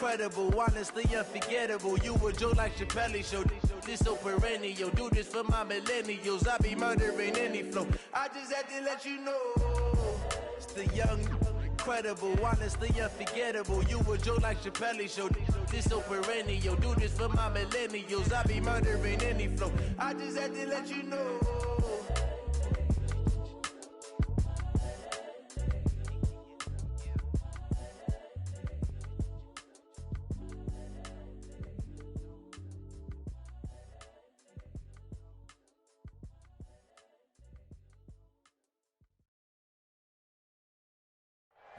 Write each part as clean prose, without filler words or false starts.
incredible, honestly unforgettable. You a joke like Chappelle Show. This so perennial. Do this for my millennials. I be murdering any flow. I just had to let you know. It's the young, incredible, honestly unforgettable. You a joke like Chappelle Show. This so perennial. Do this for my millennials. I be murdering any flow. I just had to let you know.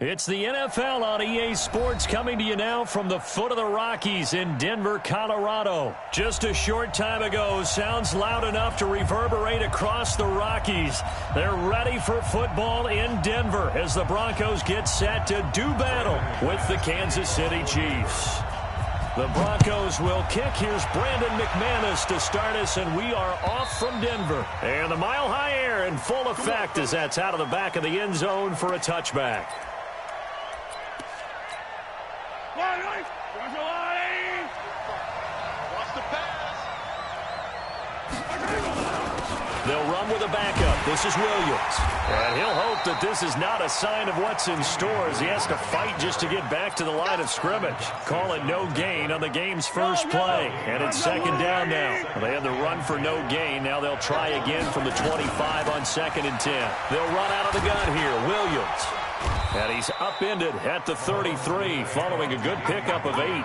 It's the NFL on EA Sports coming to you now from the foot of the Rockies in Denver, Colorado. Just a short time ago, sounds loud enough to reverberate across the Rockies. They're ready for football in Denver as the Broncos get set to do battle with the Kansas City Chiefs. The Broncos will kick. Here's Brandon McManus to start us, and we are off from Denver. And the mile-high air in full effect as that's out of the back of the end zone for a touchback. They'll run with a backup. This is Williams. And he'll hope that this is not a sign of what's in store as he has to fight just to get back to the line of scrimmage. Call it no gain on the game's first play. And it's second down now. They had the run for no gain. Now they'll try again from the 25 on 2nd and 10. They'll run out of the gun here. Williams. And he's upended at the 33 following a good pickup of 8.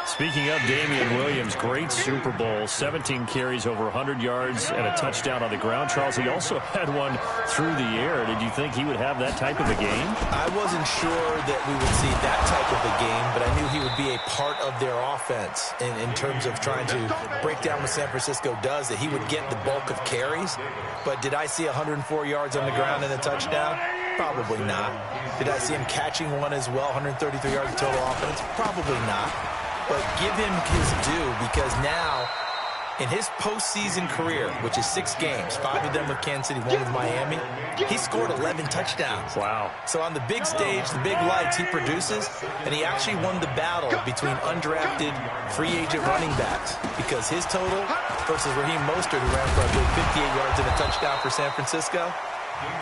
Speaking of Damian Williams, great Super Bowl, 17 carries, over 100 yards, and a touchdown on the ground. Charles, he also had one through the air. Did you think he would have that type of a game? I wasn't sure that we would see that type of a game, but I knew he would be a part of their offense in terms of trying to break down what San Francisco does, that he would get the bulk of carries. But did I see 104 yards on the ground and a touchdown? Probably not. Did I see him catching one as well, 133 yards of total offense? Probably not. But give him his due, because now, in his postseason career, which is 6 games, 5 of them with Kansas City, 1 with Miami, he scored 11 touchdowns. Wow. So on the big stage, the big lights, he produces, and he actually won the battle between undrafted free agent running backs, because his total versus Raheem Mostert, who ran for, I believe, 58 yards and a touchdown for San Francisco,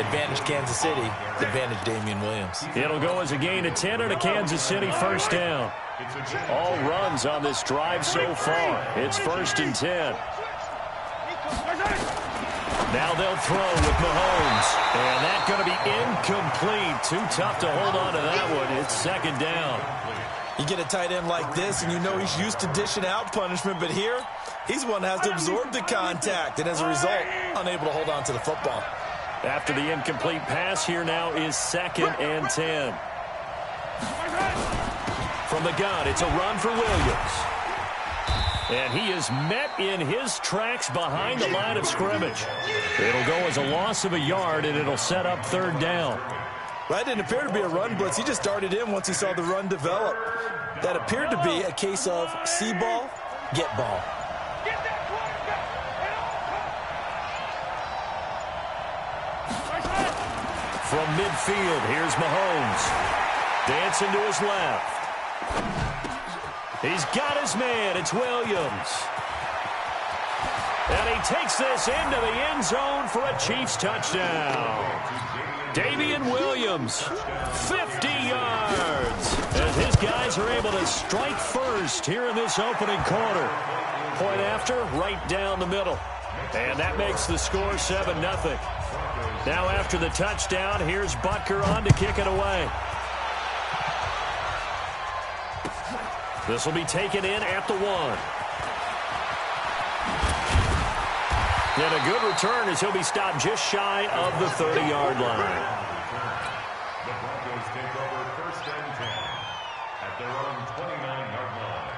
advantage Kansas City, advantage Damian Williams. It'll go as a gain of 10 and a Kansas City first down. All runs on this drive so far. It's 1st and 10. Now they'll throw with Mahomes. And that's going to be incomplete. Too tough to hold on to that one. It's 2nd down. You get a tight end like this, and you know he's used to dishing out punishment, but here, he's one that has to absorb the contact, and as a result, unable to hold on to the football. After the incomplete pass, here now is 2nd and 10. From the gun, it's a run for Williams. And he is met in his tracks behind the line of scrimmage. It'll go as a loss of a yard, and it'll set up 3rd down. That didn't appear to be a run blitz. He just darted in once he saw the run develop. That appeared to be a case of see ball, get ball. From midfield, here's Mahomes. Dancing to his left. He's got his man. It's Williams. And he takes this into the end zone for a Chiefs touchdown. Damian Williams, 50 yards. As his guys are able to strike first here in this opening quarter. Point after, right down the middle. And that makes the score 7-0. Now after the touchdown, here's Butker on to kick it away. This will be taken in at the 1. And a good return as he'll be stopped just shy of the 30-yard line. The Broncos take over 1st and 10 at their own 29-yard line.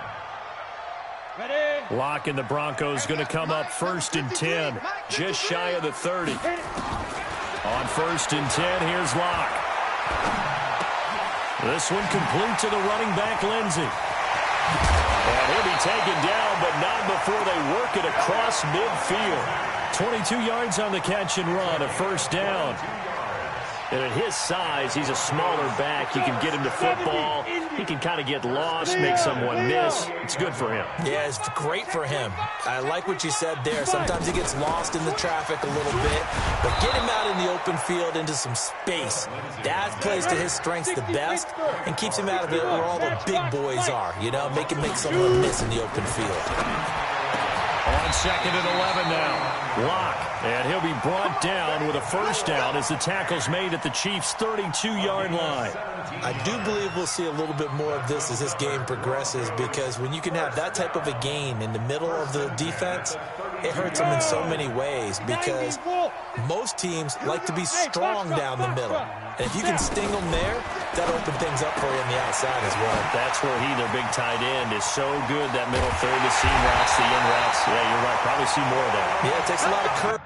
Ready? Lock and the Broncos going to come up 1st and 10, just shy of the 30. On 1st and 10, here's Locke. This one complete to the running back, Lindsey. And he'll be taken down, but not before they work it across midfield. 22 yards on the catch and run, a 1st down. And at his size, he's a smaller back. You can get him to football. He can kind of get lost, make someone miss. It's good for him. Yeah, it's great for him. I like what you said there. Sometimes he gets lost in the traffic a little bit, but get him out in the open field into some space. That plays to his strengths the best and keeps him out of it where all the big boys are, you know, make someone miss in the open field. On 2nd and 11 now. Lock. And he'll be brought down with a first down as the tackle's made at the Chiefs' 32-yard line. I do believe we'll see a little bit more of this as this game progresses, because when you can have that type of a gain in the middle of the defense, it hurts them in so many ways, because most teams like to be strong down the middle. And if you can sting them there, that'll open things up for you on the outside as well. That's where their big tight end, is so good, that middle third, the seam routes, the in routes. Yeah, you're right. Probably see more of that. Yeah, it takes a lot of courage.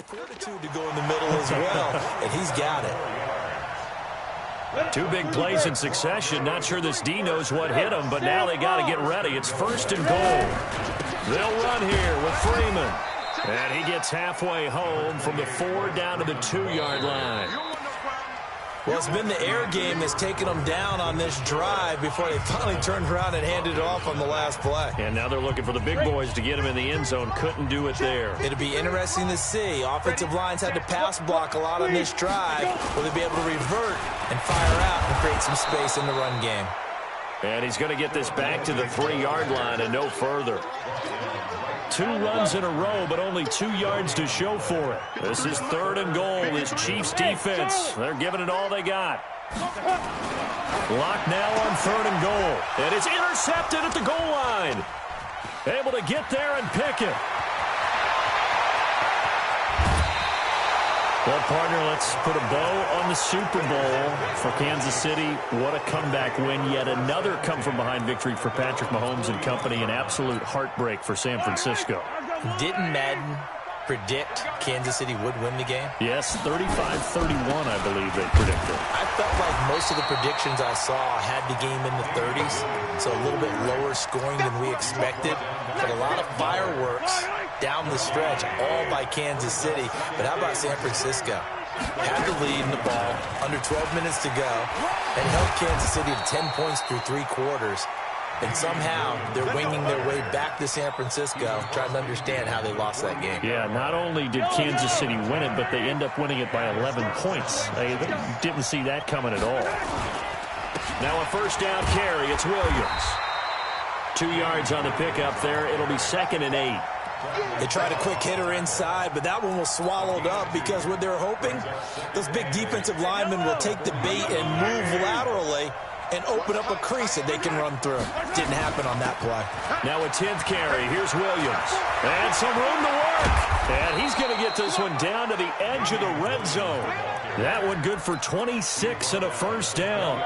Fortitude to go in the middle as well, and he's got it. Two big plays in succession. Not sure this D knows what hit him, but now they got to get ready. It's 1st and goal. They'll run here with Freeman. And he gets halfway home from the 4 down to the 2-yard line. Well, it's been the air game that's taken them down on this drive before they finally turned around and handed it off on the last play. And now they're looking for the big boys to get him in the end zone. Couldn't do it there. It'll be interesting to see. Offensive lines had to pass block a lot on this drive. Will they be able to revert and fire out and create some space in the run game? And he's going to get this back to the 3-yard line and no further. 2 runs in a row, but only 2 yards to show for it. This is 3rd and goal. This Chiefs defense, they're giving it all they got. Lock now on 3rd and goal. And it's intercepted at the goal line. Able to get there and pick it. Well, partner, let's put a bow on the Super Bowl for Kansas City. What a comeback win. Yet another come-from-behind victory for Patrick Mahomes and company. An absolute heartbreak for San Francisco. Didn't Madden predict Kansas City would win the game? Yes, 35-31, I believe they predicted. I felt like most of the predictions I saw had the game in the 30s, so a little bit lower scoring than we expected. But a lot of fireworks down the stretch, all by Kansas City. But how about San Francisco? Had the lead in the ball, under 12 minutes to go, and held Kansas City to 10 points through 3 quarters. And somehow they're winging their way back to San Francisco, trying to understand how they lost that game. Yeah, not only did Kansas City win it, but they end up winning it by 11 points. They didn't see that coming at all. Now a 1st down carry. It's Williams. 2 yards on the pickup there. It'll be 2nd and 8. They tried a quick hitter inside, but that one was swallowed up because what they're hoping, those big defensive linemen will take the bait and move laterally and open up a crease that they can run through. Didn't happen on that play. Now a 10th carry. Here's Williams. And some room to work. And he's going to get this one down to the edge of the red zone. That one good for 26 and a 1st down.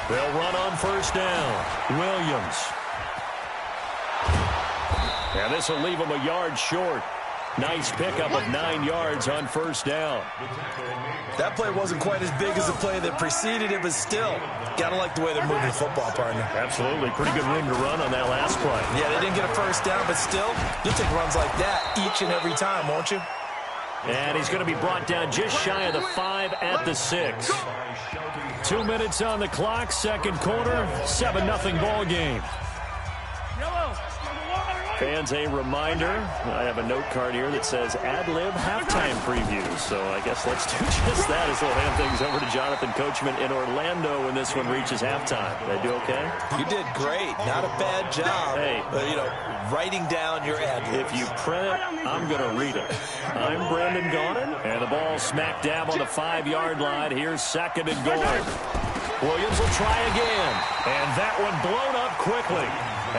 They'll run on 1st down. Williams. And this will leave him a yard short. Nice pickup of 9 yards on 1st down. That play wasn't quite as big as the play that preceded it, but still, got to like the way they're moving the football, partner. Absolutely. Pretty good room to run on that last play. Yeah, they didn't get a 1st down, but still, you'll take runs like that each and every time, won't you? And he's going to be brought down just shy of the 5 at the 6. 2 minutes on the clock, 2nd quarter, 7-0 ball game. Fans, a reminder, I have a note card here that says ad-lib halftime preview. So I guess let's do just that as we'll hand things over to Jonathan Coachman in Orlando when this one reaches halftime. Did I do okay? You did great. Not a bad job. Hey. Writing down your ad-libs. If you print it, I'm going to read it. I'm Brandon Gaudin, and the ball smack dab on the 5-yard line. Here's 2nd and goal. Williams will try again, and that one blown up quickly,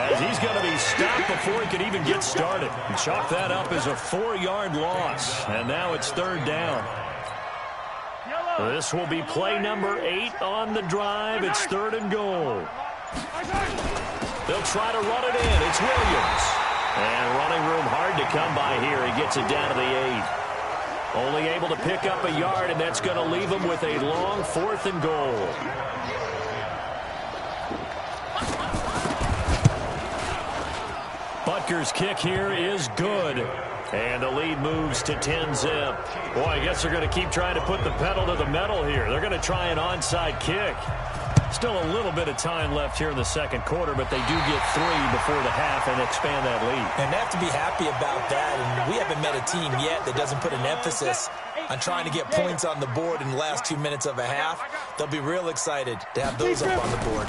as he's going to be stopped before he could even get started. And chalk that up as a 4-yard loss, and now it's 3rd down. This will be play number 8 on the drive. It's 3rd and goal. They'll try to run it in. It's Williams. And running room hard to come by here. He gets it down to the 8. Only able to pick up a yard, and that's going to leave him with a long 4th and goal. Butker's kick here is good. And the lead moves to 10-zip. Boy, I guess they're going to keep trying to put the pedal to the metal here. They're going to try an onside kick. Still a little bit of time left here in the 2nd quarter, but they do get 3 before the half and expand that lead. And they have to be happy about that. And we haven't met a team yet that doesn't put an emphasis on trying to get points on the board in the last 2 minutes of a half. They'll be real excited to have those up on the board.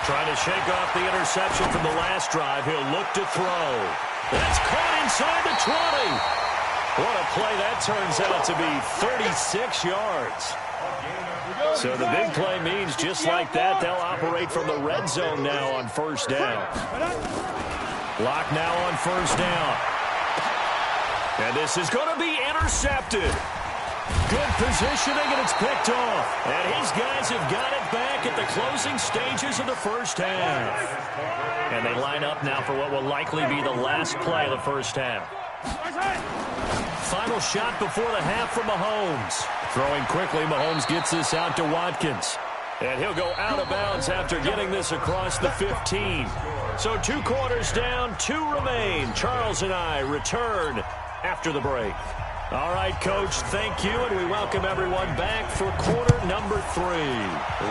Trying to shake off the interception from the last drive. He'll look to throw. That's caught inside the 20. What a play that turns out to be, 36 yards. So the big play means just like that, they'll operate from the red zone now on 1st down. Lock now on 1st down. And this is going to be intercepted. Good positioning, and it's picked off. And his guys have got it back at the closing stages of the 1st half. And they line up now for what will likely be the last play of the 1st half. Final shot before the half from Mahomes. Throwing quickly, Mahomes gets this out to Watkins. And he'll go out of bounds after getting this across the 15. So 2 quarters down, 2 remain. Charles and I return after the break. All right, Coach, thank you, and we welcome everyone back for quarter number 3.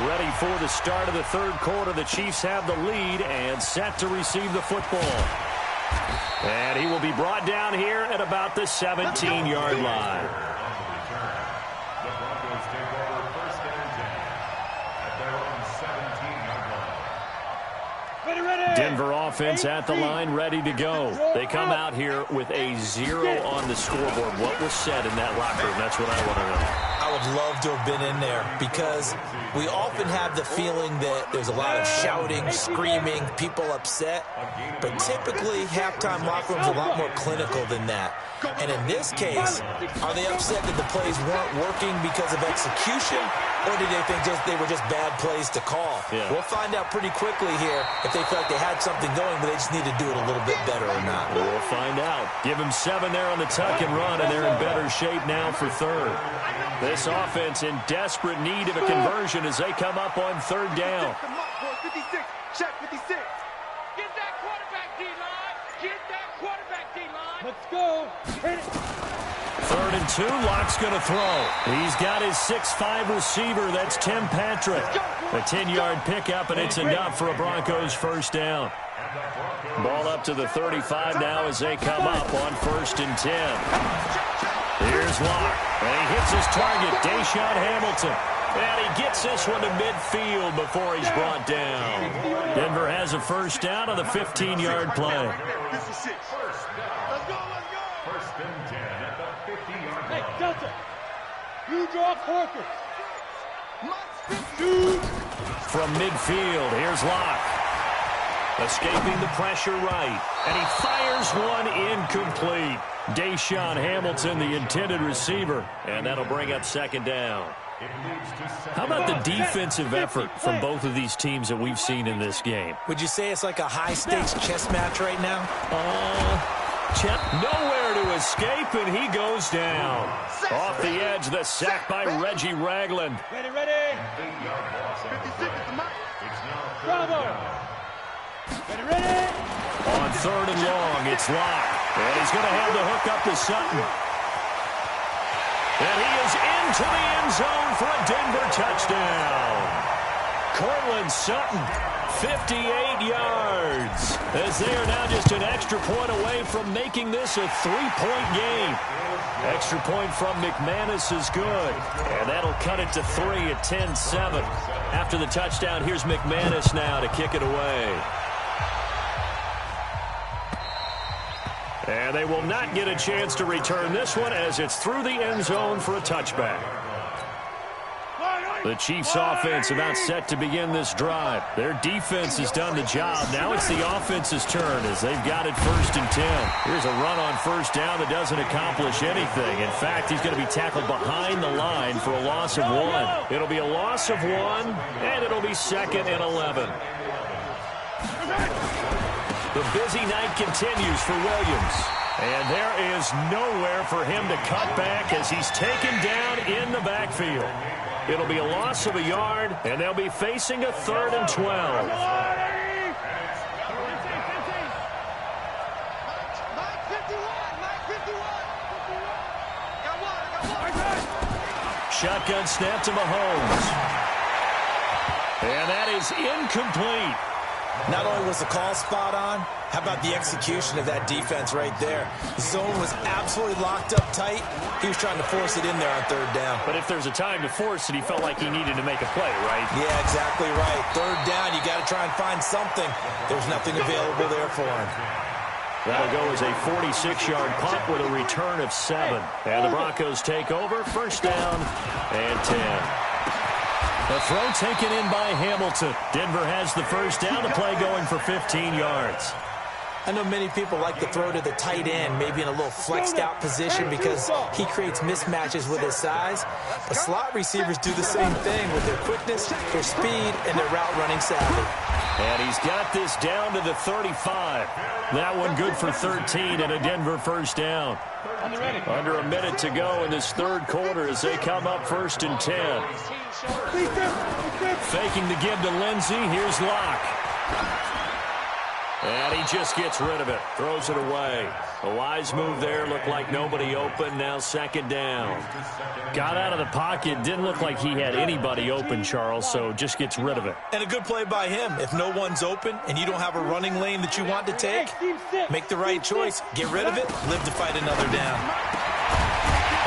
Ready for the start of the 3rd quarter. The Chiefs have the lead and set to receive the football. And he will be brought down here at about the 17-yard line. The Broncos take over 1st and 10 at their own 17-yard line. Denver offense at the line, ready to go. They come out here with a 0 on the scoreboard. What was said in that locker room? That's what I want to know. I would love to have been in there because we often have the feeling that there's a lot of shouting, screaming, people upset. But typically, halftime locker rooms are a lot more clinical than that. And in this case, are they upset that the plays weren't working because of execution, or did they think they were just bad plays to call? Yeah. We'll find out pretty quickly here if they feel like they had something going, but they just need to do it a little bit better or not. We'll find out. Give them 7 there on the tuck and run, and they're in better shape now for 3rd. This offense in desperate need of a conversion as they come up on 3rd down. 56, check 56. Get that quarterback D-line. Get that quarterback D-line. Let's go. Hit it. 3rd and 2, Locke's going to throw. He's got his 6'5 receiver. That's Tim Patrick. A 10-yard pickup, and it's enough for a Broncos 1st down. Ball up to the 35 now as they come up on 1st and 10. Here's Locke, and he hits his target, Deshaun Hamilton. And he gets this one to midfield before he's brought down. Denver has a 1st down on the 15-yard play. This is 6. Let's go. 1st and 10 at the 50-yard line. Hey, Delta. You draw quarters. From midfield, here's Locke. Escaping the pressure right. And he fires one incomplete. Deshaun Hamilton, the intended receiver. And that'll bring up 2nd down. How about the defensive effort from both of these teams that we've seen in this game? Would you say it's like a high-stakes chess match right now? Nowhere to escape, and he goes down. Off the edge, the sack by Reggie Ragland. Ready. 56 at the mark. Bravo. Ready. On 3rd and long, it's Locke. And he's going to have the hook up to Sutton. And he is into the end zone for a Denver touchdown. Cortland Sutton, 58 yards. As they are now just an extra point away from making this a 3-point game. Extra point from McManus is good. And that'll cut it to 3 at 10-7. After the touchdown, here's McManus now to kick it away. And they will not get a chance to return this one as it's through the end zone for a touchback. The Chiefs offense about set to begin this drive. Their defense has done the job. Now it's the offense's turn as they've got it 1st and 10. Here's a run on 1st down that doesn't accomplish anything. In fact, he's going to be tackled behind the line for a loss of 1. It'll be a loss of 1, and it'll be 2nd and 11. The busy night continues for Williams. And there is nowhere for him to cut back as he's taken down in the backfield. It'll be a loss of a yard, and they'll be facing a 3rd and 12. Shotgun snap to Mahomes. And that is incomplete. Not only was the call spot on, how about the execution of that defense right there? The zone was absolutely locked up tight. He was trying to force it in there on 3rd down. But if there's a time to force it, he felt like he needed to make a play, right? Yeah, exactly right. 3rd down, you got to try and find something. There's nothing available there for him. That'll go as a 46-yard punt with a return of 7. And the Broncos take over, 1st down and 10. The throw taken in by Hamilton. Denver has the 1st down. The play going for 15 yards. I know many people like to throw to the tight end, maybe in a little flexed out position because he creates mismatches with his size. But slot receivers do the same thing with their quickness, their speed, and their route running savvy. And he's got this down to the 35. That one good for 13 and a Denver 1st down. Under a minute to go in this 3rd quarter as they come up 1st and 10. Faking the give to Lindsey. Here's Locke. And he just gets rid of it. Throws it away. A wise move there. Looked like nobody open. Now 2nd down. Got out of the pocket. Didn't look like he had anybody open, Charles, so just gets rid of it. And a good play by him. If no one's open and you don't have a running lane that you want to take, make the right choice. Get rid of it. Live to fight another down.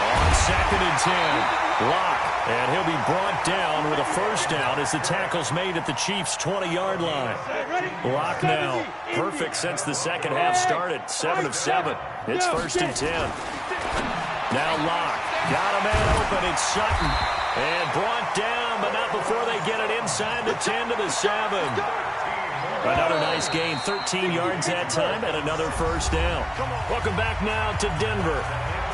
On 2nd and 10. Locke. And he'll be brought down with a 1st down as the tackle's made at the Chiefs' 20-yard line. Locke now. Perfect since the 2nd half started. 7 of 7. It's 1st and 10. Now Locke. Got a man open. It's Sutton. And brought down, but not before they get it inside the 10 to the 7. Another nice gain. 13 yards that time and another 1st down. Welcome back now to Denver.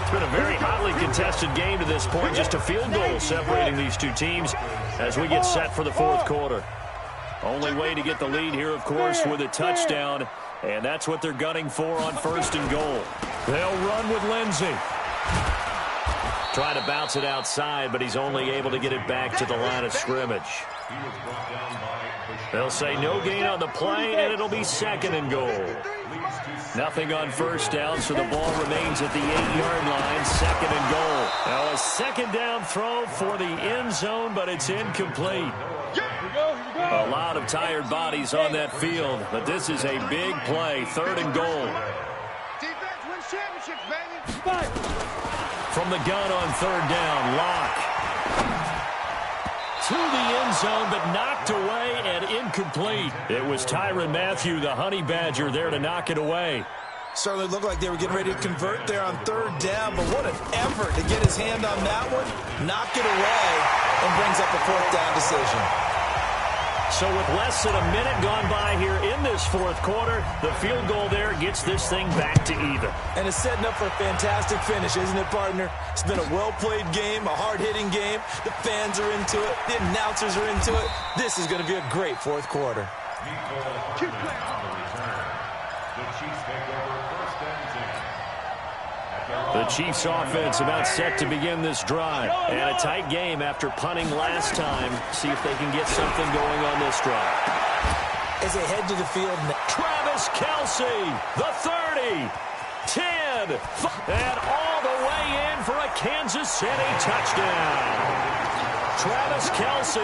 It's been a very hotly contested game to this point. Just a field goal separating these two teams as we get set for the 4th quarter. Only way to get the lead here, of course, with a touchdown. And that's what they're gunning for on 1st and goal. They'll run with Lindsey. Trying to bounce it outside, but he's only able to get it back to the line of scrimmage. They'll say no gain on the play, and it'll be 2nd and goal. Nothing on 1st down, so the ball remains at the 8-yard line. 2nd and goal. Now a 2nd down throw for the end zone, but it's incomplete. A lot of tired bodies on that field, but this is a big play. 3rd and goal. Defense wins championships, baby. From the gun on 3rd down, Locke. To the end zone, but knocked away and incomplete. It was Tyrann Mathieu, the Honey Badger, there to knock it away. Certainly looked like they were getting ready to convert there on 3rd down, but what an effort to get his hand on that one, knock it away, and brings up a 4th down decision. So with less than a minute gone by here in this 4th quarter, the field goal there gets this thing back to even. And it's setting up for a fantastic finish, isn't it, partner? It's been a well-played game, a hard-hitting game. The fans are into it. The announcers are into it. This is going to be a great 4th quarter. The Chiefs offense about set to begin this drive. And a tight game after punting last time. See if they can get something going on this drive. As they head to the field. Travis Kelce, the 30, 10, and all the way in for a Kansas City touchdown. Travis Kelce,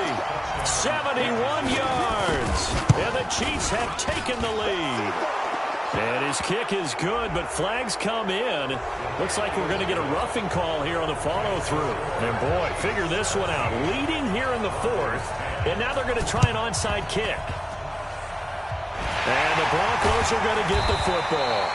71 yards. And the Chiefs have taken the lead. And his kick is good, but flags come in. Looks like we're going to get a roughing call here on the follow-through. And, boy, figure this one out. Leading here in the fourth, and now they're going to try an onside kick. And the Broncos are going to get the football.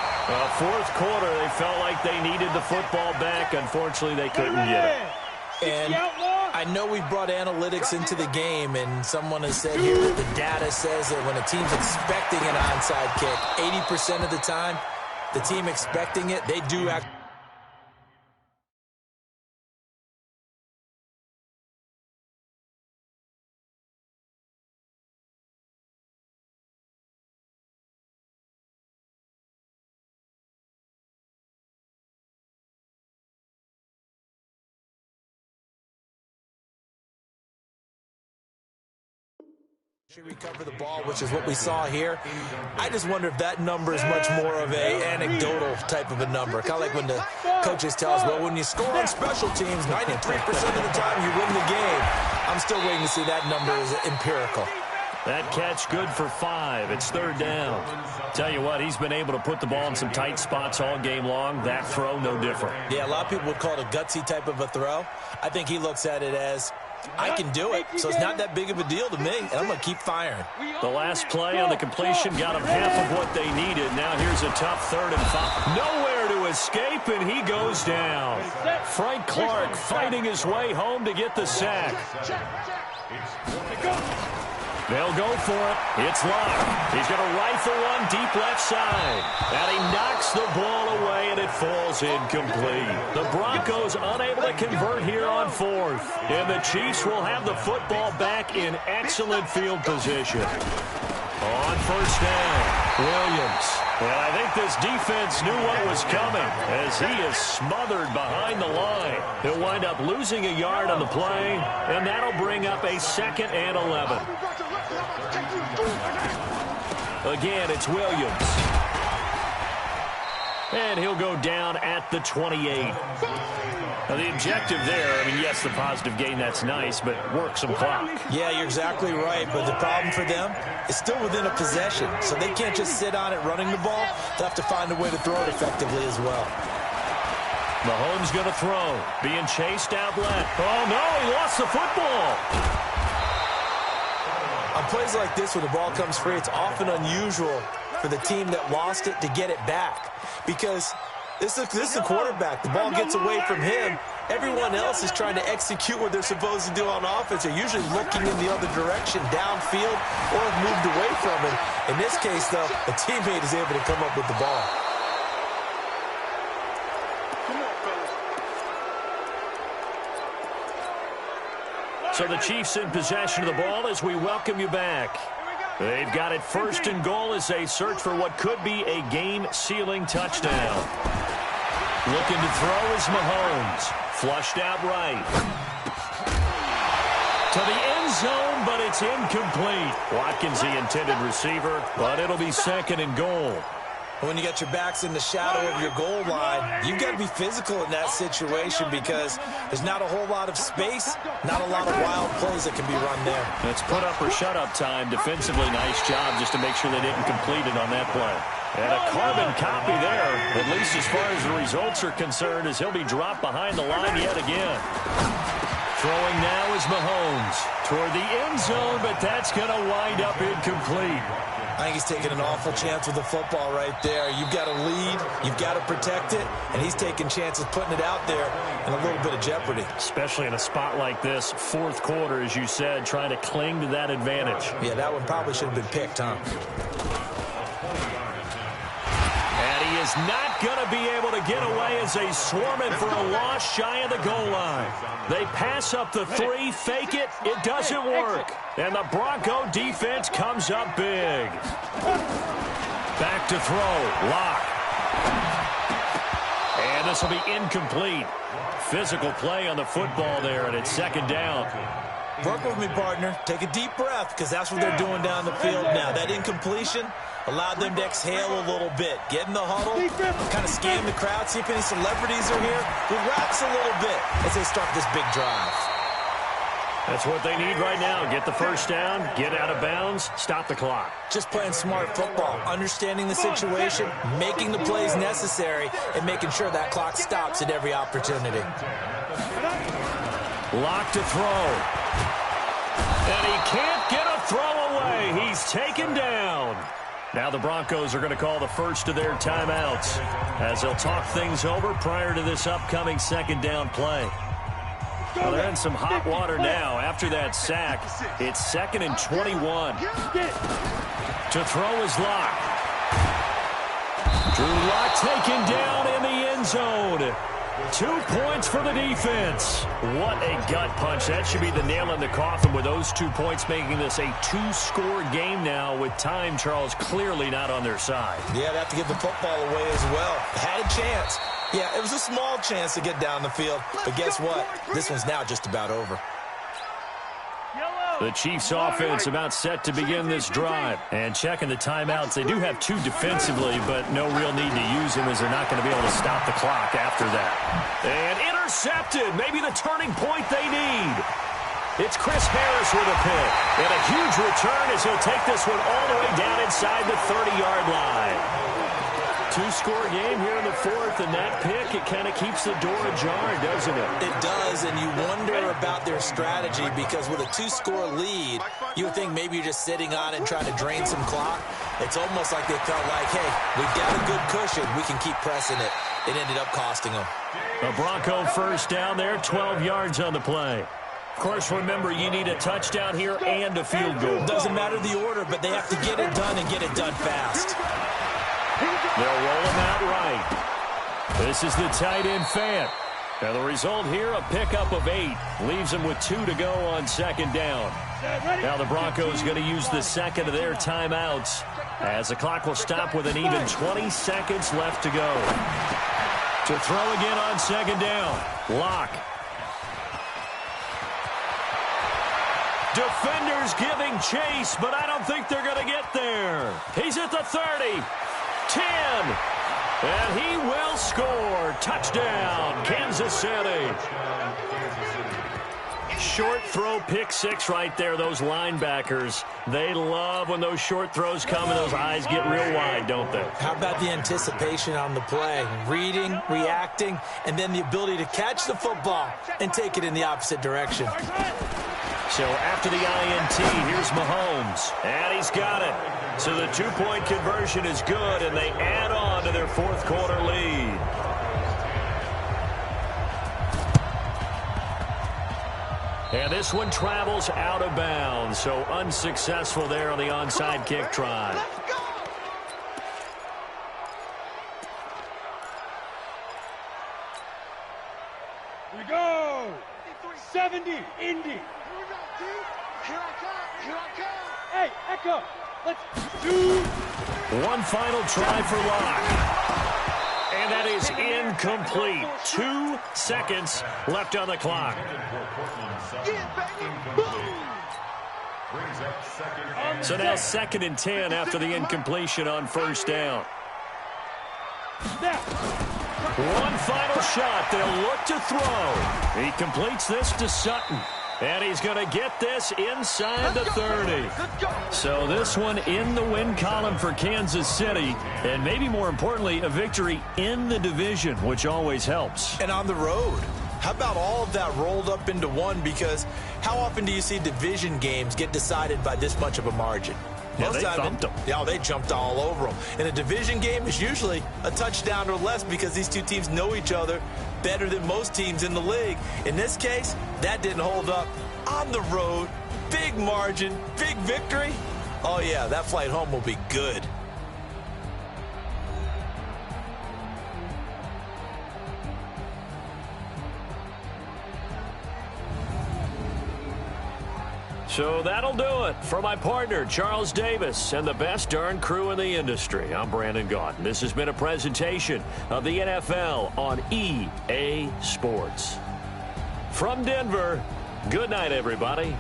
Fourth quarter, they felt like they needed the football back. Unfortunately, they couldn't get it. And I know we brought analytics into the game, and someone has said here that the data says that when a team's expecting an onside kick, 80% of the time, the team expecting it, they do act. Should recover the ball, which is what we saw here. I just wonder if that number is much more of a anecdotal type of a number. Kind of like when the coaches tell us, well, when you score on special teams, 93% of the time you win the game. I'm still waiting to see that number is empirical. That catch good for 5. It's third down. Tell you what, he's been able to put the ball in some tight spots all game long. That throw, no different. Yeah, a lot of people would call it a gutsy type of a throw. I think he looks at it as, I can do it, so it's not that big of a deal to me, and I'm going to keep firing. The last play on the completion got him half of what they needed. Now here's a tough 3rd and 5. Nowhere to escape, and he goes down. Frank Clark fighting his way home to get the sack. They'll go for it. It's Locke. He's going to rifle one deep left side. And he knocks the ball away, and it falls incomplete. The Broncos unable to convert here on 4th. And the Chiefs will have the football back in excellent field position. On first down, Williams. And I think this defense knew what was coming as he is smothered behind the line. He'll wind up losing a yard on the play, and that'll bring up a 2nd and 11. Again, it's Williams. And he'll go down at the 28. Now, the objective there, I mean, yes, the positive gain, that's nice, but work some clock. Yeah, you're exactly right, but the problem for them is still within a possession, so they can't just sit on it running the ball. They'll have to find a way to throw it effectively as well. Mahomes going to throw, being chased out left. Oh, no, he lost the football. On plays like this where the ball comes free, it's often unusual for the team that lost it to get it back because this is the quarterback. The ball gets away from him. Everyone else is trying to execute what they're supposed to do on offense. They're usually looking in the other direction, downfield, or have moved away from him. In this case, though, a teammate is able to come up with the ball. So the Chiefs in possession of the ball as we welcome you back. They've got it 1st and goal as they search for what could be a game-sealing touchdown. Looking to throw is Mahomes. Flushed out right. To the end zone, but it's incomplete. Watkins, the intended receiver, but it'll be 2nd and goal. When you got your backs in the shadow of your goal line, you've got to be physical in that situation because there's not a whole lot of space, not a lot of wild plays that can be run there. It's put up or shut up time. Defensively, nice job just to make sure they didn't complete it on that play. And a carbon copy there, at least as far as the results are concerned, as he'll be dropped behind the line yet again. Throwing now is Mahomes toward the end zone, but that's going to wind up incomplete. I think he's taking an awful chance with the football right there. You've got to lead, you've got to protect it, and he's taking chances putting it out there in a little bit of jeopardy. Especially in a spot like this, 4th quarter, as you said, trying to cling to that advantage. Yeah, that one probably should have been picked, huh? And he is not going to be able to get away as they swarm it for a loss shy of the goal line. They pass up the 3, fake it, it doesn't work. And the Bronco defense comes up big. Back to throw, Locke. And this will be incomplete. Physical play on the football there, and it's 2nd down. Work with me, partner. Take a deep breath, because that's what they're doing down the field now. That incompletion allowed them to exhale a little bit. Get in the huddle, kind of scan the crowd, see if any celebrities are here. Relax a little bit as they start this big drive. That's what they need right now. Get the first down, get out of bounds, stop the clock. Just playing smart football, understanding the situation, making the plays necessary, and making sure that clock stops at every opportunity. Lock to throw. And he can't get a throw away. He's taken down. Now the Broncos are going to call the first of their timeouts as they'll talk things over prior to this upcoming second down play. Well, they're in some hot water now. After that sack, it's 2nd and 21. To throw is Lock. Drew Lock taken down in the end zone. 2 points for the defense. What a gut punch. That should be the nail in the coffin with those 2 points making this a 2-score game now with time, Charles, clearly not on their side. Yeah, they have to give the football away as well. Had a chance. Yeah, it was a small chance to get down the field. But guess what? This one's now just about over. The Chiefs offense about set to begin this drive. And checking the timeouts, they do have 2 defensively, but no real need to use them as they're not going to be able to stop the clock after that. And intercepted, maybe the turning point they need. It's Chris Harris with a pick. And a huge return as he'll take this one all the way down inside the 30-yard line. 2-score game here in the 4th, and that pick, it kind of keeps the door ajar, doesn't it? It does, and you wonder about their strategy because with a 2-score lead, you would think maybe you're just sitting on it and trying to drain some clock. It's almost like they felt like, hey, we've got a good cushion. We can keep pressing it. It ended up costing them. A Bronco first down there, 12 yards on the play. Of course, remember, you need a touchdown here and a field goal. Doesn't matter the order, but they have to get it done and get it done fast. They'll roll him out right. This is the tight end Fant. Now the result here, a pickup of 8. Leaves them with 2 to go on second down. Now the Broncos going to use the second of their timeouts as the clock will stop with an even 20 seconds left to go. To throw again on second down. Lock. Defenders giving chase, but I don't think they're going to get there. He's at the 30. 10, and he will score. Touchdown, Kansas City. Short throw, pick 6 right there. Those linebackers, they love when those short throws come and those eyes get real wide, don't they? How about the anticipation on the play? Reading, reacting, and then the ability to catch the football and take it in the opposite direction. So after the INT, here's Mahomes, and he's got it. So the 2-point conversion is good, and they add on to their 4th quarter lead. And this one travels out of bounds, so unsuccessful there on the onside kick try. Here we go. 70, Indy. Here I come. Here I come. Hey, Echo. Let's do. One final try for Lock. And that is incomplete. 2 seconds left on the clock. So now 2nd and 10 after the incompletion on first down. One final shot. They'll look to throw. He completes this to Sutton. And he's going to get this inside the 30. So this one in the win column for Kansas City. And maybe more importantly, a victory in the division, which always helps. And on the road. How about all of that rolled up into one? Because how often do you see division games get decided by this much of a margin? Yeah, they thumped them. Yeah, they jumped all over them. And a division game is usually a touchdown or less because these two teams know each other better than most teams in the league. In this case, that didn't hold up. On the road, big margin, big victory. Oh, yeah, that flight home will be good. So that'll do it for my partner, Charles Davis, and the best darn crew in the industry. I'm Brandon Gaudin. This has been a presentation of the NFL on EA Sports. From Denver, good night, everybody.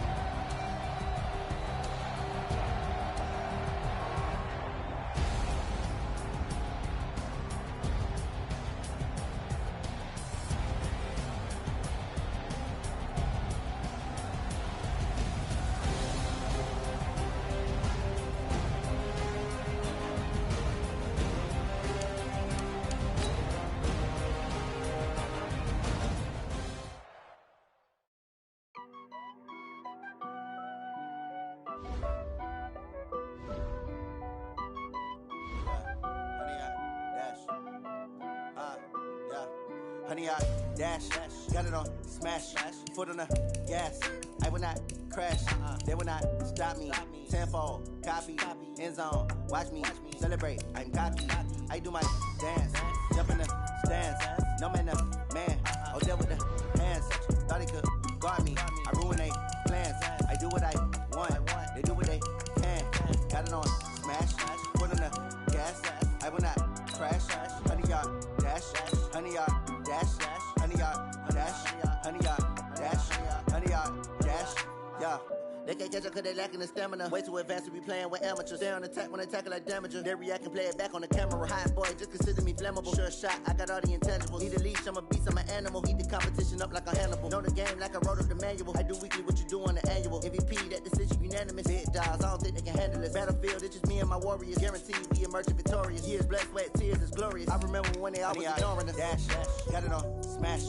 100-yard dash. Got it on smash. Foot on the gas. I will not crash. They will not stop me. Tenfold, copy, end zone. Watch me celebrate. I'm cocky. I do my dance. Jump in the stands. No man, man. Oh, there with the hands. Thought he could guard me. I ruin they plans. I do what I want. They do what they can. Got it on smash. Foot on the gas. I will not crash. 100-yard dash. 100-yard dash. 100-yard dash. 100-yard dash. 100-yard dash. Yeah. They can't catch up cause they lacking the stamina. Way too advanced to be playing with amateurs. Stay on attack when they tackle like damager. They react and play it back on the camera. Hot boy, just consider me flammable. Sure shot, I got all the intangibles. Need a leash, I'm a beast, I'm an animal. Heat the competition up like a Hannibal. Know the game like I wrote up the manual. I do weekly what you do on the annual. MVP, that decision unanimous. Big dogs, I don't think they can handle this. Battlefield, it's just me and my warriors. Guaranteed we emerge victorious. Years, blood, sweat, tears, it's glorious. I remember when they always ignoring us. Dash, got it on smash.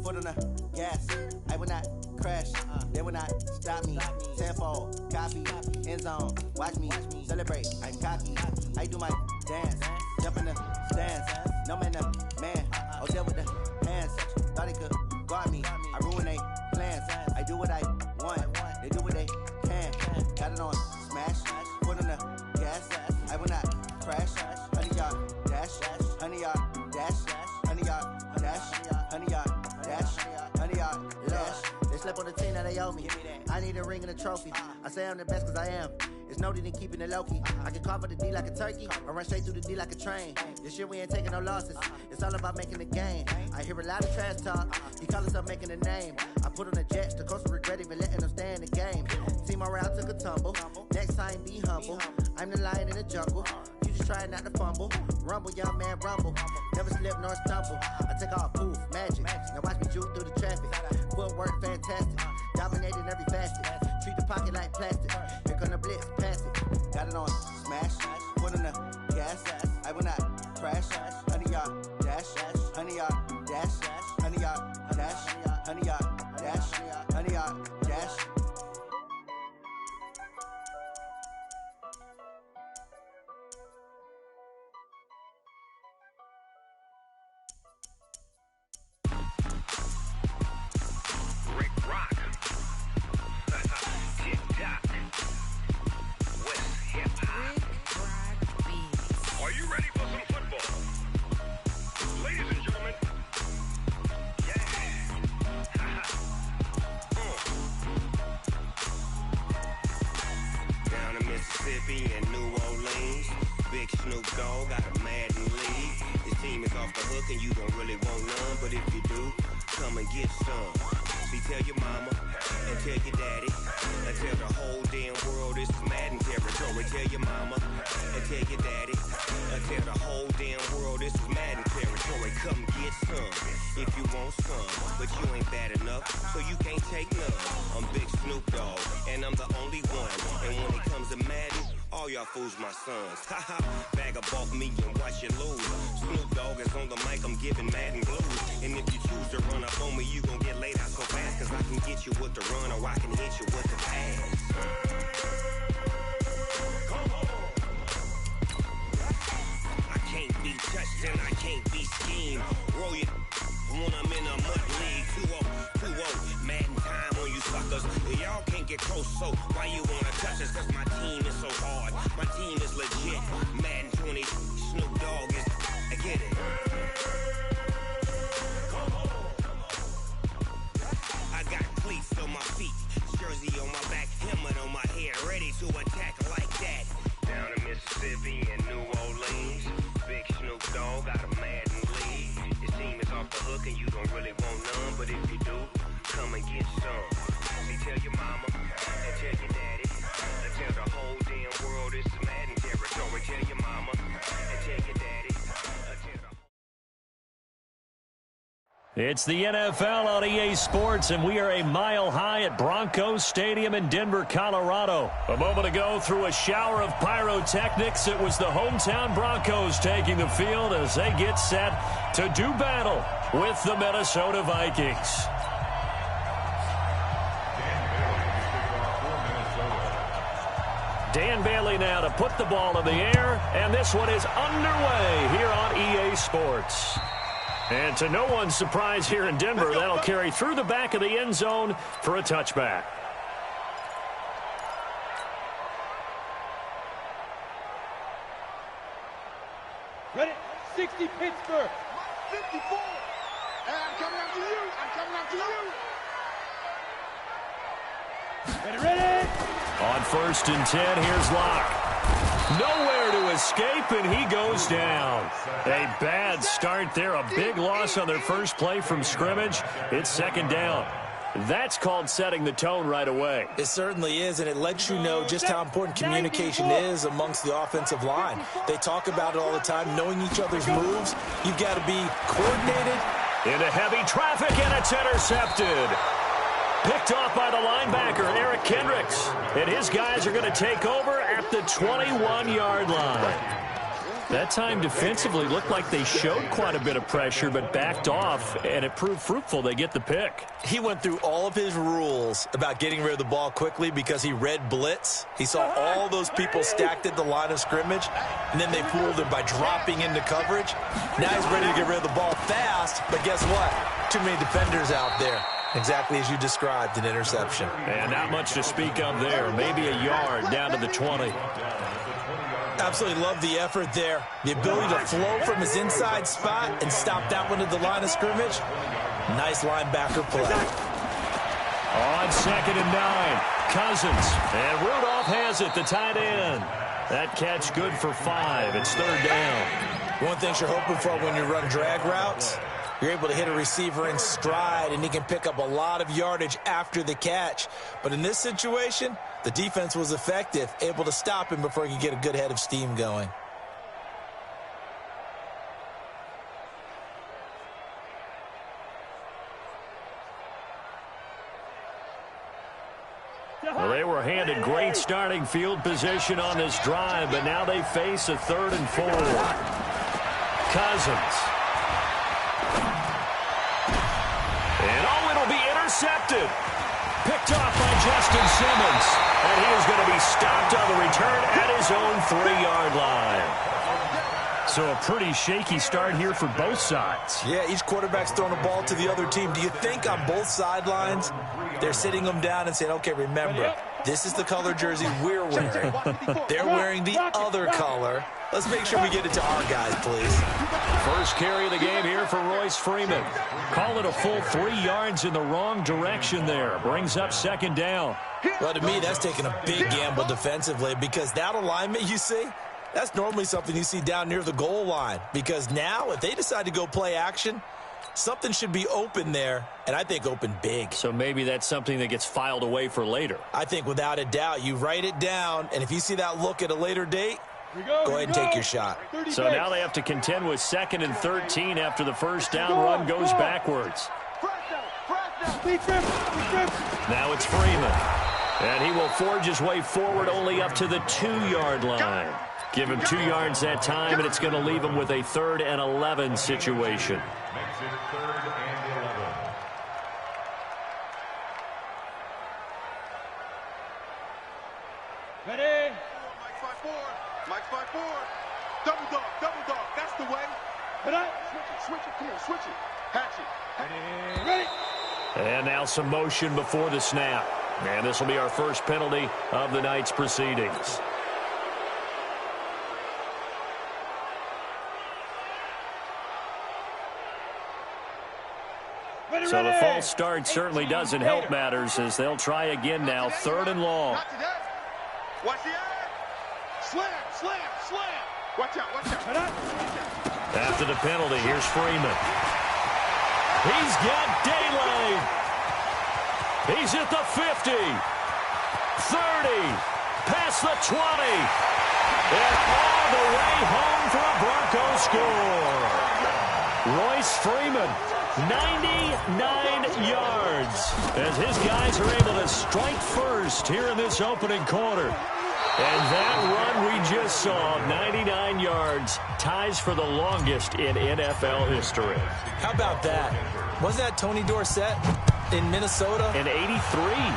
Foot on the gas. I will not crash. They will not stop me. Tenfold, copy, end zone. Watch me celebrate. I'm cocky. I do my dance. Jump in the stands. No man, man. Oh, there with the hands. Thought he could guard me. I ruin they plans. I do what I want. They do what they can. Got it on smash. Foot on the gas. I will not crash. 100-yard dash. 100-yard dash. 100-yard dash. 100-yard dash. 100-yard dash. They slept on the team that they owe me. I need a ring and a trophy. I say I'm the best cause I am. It's no need in keeping it low-key. I can carve up the D like a turkey or run straight through the D like a train. This year we ain't taking no losses. It's all about making the game. I hear a lot of trash talk. He call himself making a name. I put on the Jets. The coach will regret even letting them stay in the game. Team morale took a tumble. Next time be humble. I'm the lion in the jungle. You just try not to fumble. Rumble, young man, rumble. Never slip nor stumble. I take off, poof, magic. Now watch me juke through the traffic. Footwork fantastic. Dominating every facet. Treat the pocket like plastic. Here come the blitz, pass it. Got it on smash. Foot on the gas. I will not crash. 100-yard dash. 100-yard dash. 100-yard dash. 100-yard dash. 100-yard dash. And New Orleans, Big Snoop Dogg got a Madden lead. His team is off the hook and you don't really want none, but if you do, come and get some. See, tell your mama and tell your daddy and tell the whole damn world this is Madden territory. Tell your mama and tell your daddy and tell the whole damn world this is Madden territory. Come get some if you want some, but you ain't bad enough, so you can't take none. I'm Big Snoop Dogg and I'm the only one, and when it comes to Madden, all y'all fools my sons. Haha, bag up off me and watch you lose. Snoop Dogg is on the mic, I'm giving Madden blues. And if you choose to run up on me, you gon' get laid out so fast, cause I can get you with the run or I can hit you with the pass. Come on. I can't be touched and I can't be schemed. Roll you when I'm in a mud league. 2-0, Madden time on you suckers. Y'all can't get close, so why you wanna touch us? Cause my team is so hard, my team is legit. Madden 20, Snoop Dogg is, I get it. I got cleats on my feet, jersey on my back, helmet on my head, ready to attack like that. Down in Mississippi and New Orleans, Big Snoop Dogg got a Madden lead. His team is off the hook and you don't really want none, but if you do, come and get some. See, tell your mama and tell your daddy and tell the whole damn world this is Madden territory. Tell your mama and tell your daddy and tell the... It's the NFL on EA Sports, and we are a mile high at Broncos Stadium in Denver, Colorado. A moment ago, through a shower of pyrotechnics, it was the hometown Broncos taking the field as they get set to do battle with the Minnesota Vikings. Dan Bailey now to put the ball in the air, and this one is underway here on EA Sports. And to no one's surprise here in Denver, that'll carry through the back of the end zone for a touchback. Ready? 60 Pittsburgh. 54. Hey, I'm coming after you. I'm coming after you. Ready? On 1st and 10, here's Locke. Nowhere to escape, and he goes down. A bad start there, a big loss on their first play from scrimmage. It's 2nd down. That's called setting the tone right away. It certainly is, and it lets you know just how important communication is amongst the offensive line. They talk about it all the time, knowing each other's moves. You've got to be coordinated. Into heavy traffic, and it's intercepted. Picked off by the linebacker, Eric Kendricks. And his guys are going to take over at the 21-yard line. That time defensively looked like they showed quite a bit of pressure but backed off, and it proved fruitful. They get the pick. He went through all of his rules about getting rid of the ball quickly because he read blitz. He saw all those people stacked at the line of scrimmage, and then they fooled him by dropping into coverage. Now he's ready to get rid of the ball fast, but guess what? Too many defenders out there. Exactly as you described, an interception. And not much to speak of there. Maybe a yard down to the 20. Absolutely love the effort there. The ability to flow from his inside spot and stop that one at the line of scrimmage. Nice linebacker play. On 2nd and 9, Cousins. And Rudolph has it, the tight end. That catch good for 5. It's 3rd down. One thing you're hoping for when you run drag routes, you're able to hit a receiver in stride, and he can pick up a lot of yardage after the catch. But in this situation, the defense was effective, able to stop him before he could get a good head of steam going. Well, they were handed great starting field position on this drive, but now they face a 3rd and 4. Cousins. And it'll be intercepted. Picked off by Justin Simmons. And he is going to be stopped on the return at his own 3-yard line. So a pretty shaky start here for both sides. Yeah, each quarterback's throwing a ball to the other team. Do you think on both sidelines they're sitting them down and saying, okay, remember, this is the color jersey we're wearing. They're wearing the other color. Let's make sure we get it to our guys, please. First carry of the game here for Royce Freeman. Call it a full 3 yards in the wrong direction there. Brings up 2nd down. Well, to me, that's taking a big gamble defensively because that alignment you see, that's normally something you see down near the goal line. Because now, if they decide to go play action, something should be open there, and I think open big. So maybe that's something that gets filed away for later. I think without a doubt, you write it down, and if you see that look at a later date, go ahead and take your shot. So now they have to contend with 2nd and 13 after the first down run goes backwards. Now it's Freeman. And he will forge his way forward only up to the 2-yard line. Give him 2 yards that time, and it's going to leave him with a 3rd and 11 situation. Makes it 3rd and 11. Ready? Mike 5-4. Mike 5-4. Double dog. That's the way. Switch it. Come on, switch it. Hatch it. Ready? And now some motion before the snap. And this will be our first penalty of the night's proceedings. So the false start certainly doesn't help matters as they'll try again now, 3rd and long. Watch the eye. Slam. Watch out. After the penalty, here's Freeman. He's got daylight. He's at the 50, 30, past the 20, and all the way home for a Broncos score. Royce Freeman, 99 yards, as his guys are able to strike first here in this opening quarter. And that run we just saw, 99 yards, ties for the longest in NFL history. How about that? Wasn't that Tony Dorsett in Minnesota? In 83.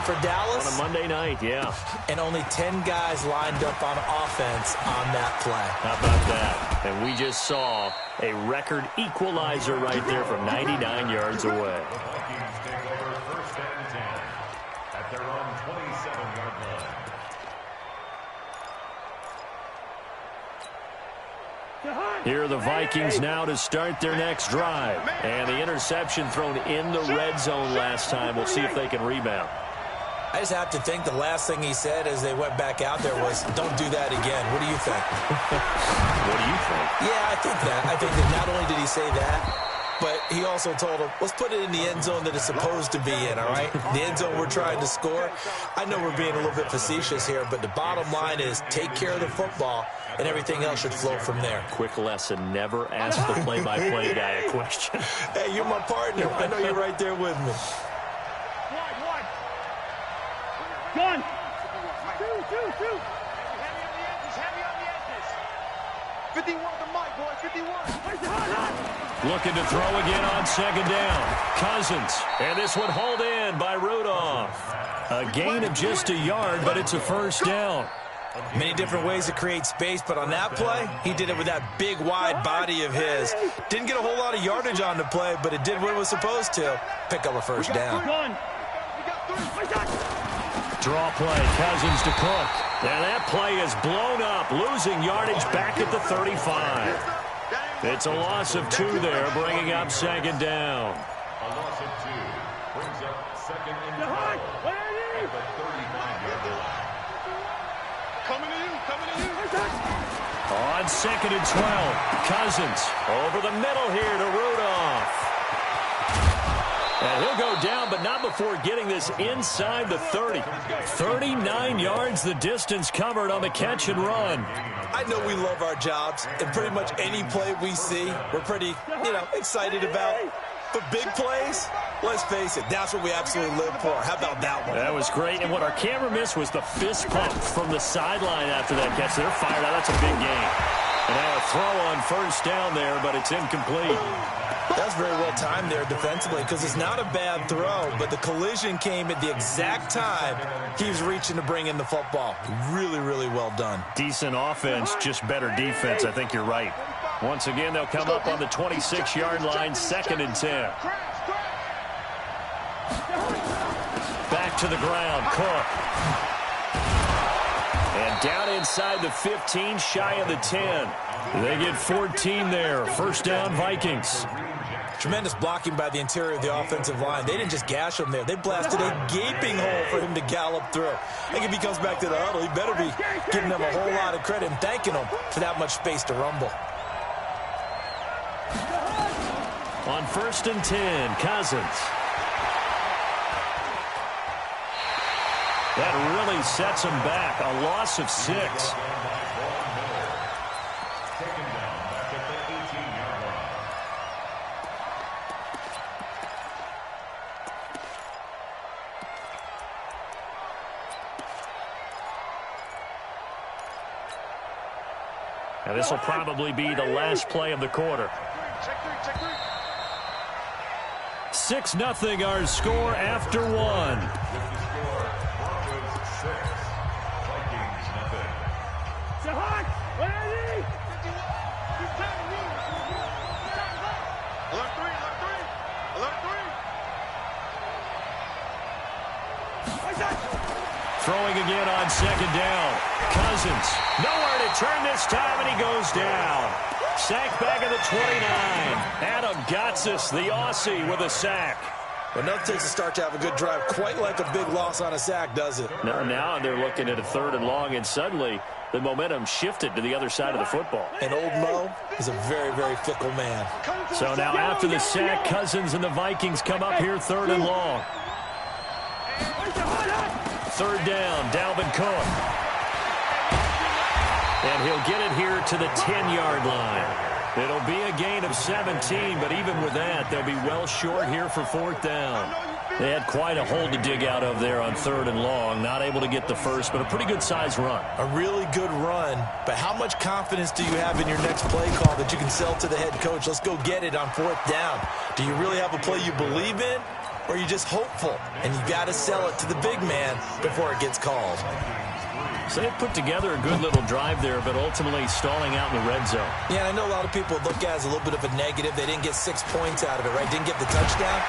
for Dallas. On a Monday night, yeah. And only 10 guys lined up on offense on that play. How about that? And we just saw a record equalizer right there from 99 yards away. The Vikings take over first and 10 at their own 27-yard line. Here are the Vikings now to start their next drive. And the interception thrown in the red zone last time. We'll see if they can rebound. I just have to think the last thing he said as they went back out there was, don't do that again. What do you think? What do you think? Yeah, I think that. I think that not only did he say that, but he also told him, let's put it in the end zone that it's supposed to be in, all right? The end zone we're trying to score. I know we're being a little bit facetious here, but the bottom line is take care of the football, and everything else should flow from there. Quick lesson, never ask the play-by-play guy a question. Hey, you're my partner. I know you're right there with me. Gun! Shoot! Heavy on the edges. 51 to Mike, boys, 51. Looking to throw again on second down. Cousins. And this one hauled in by Rudolph. A gain of just a yard, but it's a first down. Many different ways to create space, but on that play, he did it with that big, wide body of his. Didn't get a whole lot of yardage on the play, but it did what it was supposed to. Pick up a first down. Draw play, Cousins to Cook. And that play is blown up, losing yardage back at the 35. It's a loss of 2 there, bringing up second down. A loss of 2 brings up second and 12 at the 35-yard line. Coming to you. On second and 12, Cousins over the middle here to Rudolph. And he'll go down, but not before getting this inside the 30. 39 yards the distance covered on the catch and run. I know we love our jobs, and pretty much any play we see, we're pretty, excited about. But big plays, let's face it, that's what we absolutely live for. How about that one? That was great, and what our camera missed was the fist pump from the sideline after that catch. They're fired out. That's a big game. And now a throw on first down there, but it's incomplete. That's very well timed there defensively because it's not a bad throw, but the collision came at the exact time he was reaching to bring in the football. Really, really well done. Decent offense, just better defense. I think you're right. Once again, they'll come up on the 26-yard line, second and 10. Back to the ground, Cook. And down inside the 15, shy of the 10. They get 14 there. First down, Vikings. Tremendous blocking by the interior of the offensive line. They didn't just gash him there. They blasted a gaping hole for him to gallop through. I think if he comes back to the huddle, he better be giving them a whole lot of credit and thanking them for that much space to rumble. On first and 10, Cousins. That really sets him back. A loss of 6. Taken down back at the 18-yard line. Now this will probably be the last play of the quarter. 6-0 our score after 1. With the score, Broncos 6, Vikings nothing. Alert 3. Throwing again on second down. Cousins, nowhere to turn this time, and he goes down. Sack back at the 29. Adam Gotsis, the Aussie, with a sack. But nothing takes a start to have a good drive quite like a big loss on a sack, does it? Now they're looking at a third and long, and suddenly the momentum shifted to the other side of the football. And old Mo is a very, very fickle man. So now after the sack, Cousins and the Vikings come up here third and long. Third down, Dalvin Cook. And he'll get it here to the 10-yard line. It'll be a gain of 17, but even with that, they'll be well short here for fourth down. They had quite a hole to dig out of there on third and long. Not able to get the first, but a pretty good-sized run. A really good run, but how much confidence do you have in your next play call that you can sell to the head coach? Let's go get it on fourth down. Do you really have a play you believe in, or are you just hopeful? And you got to sell it to the big man before it gets called. So they put together a good little drive there, but ultimately stalling out in the red zone. Yeah, I know a lot of people look at it as a little bit of a negative. They didn't get 6 points out of it, right? Didn't get the touchdown.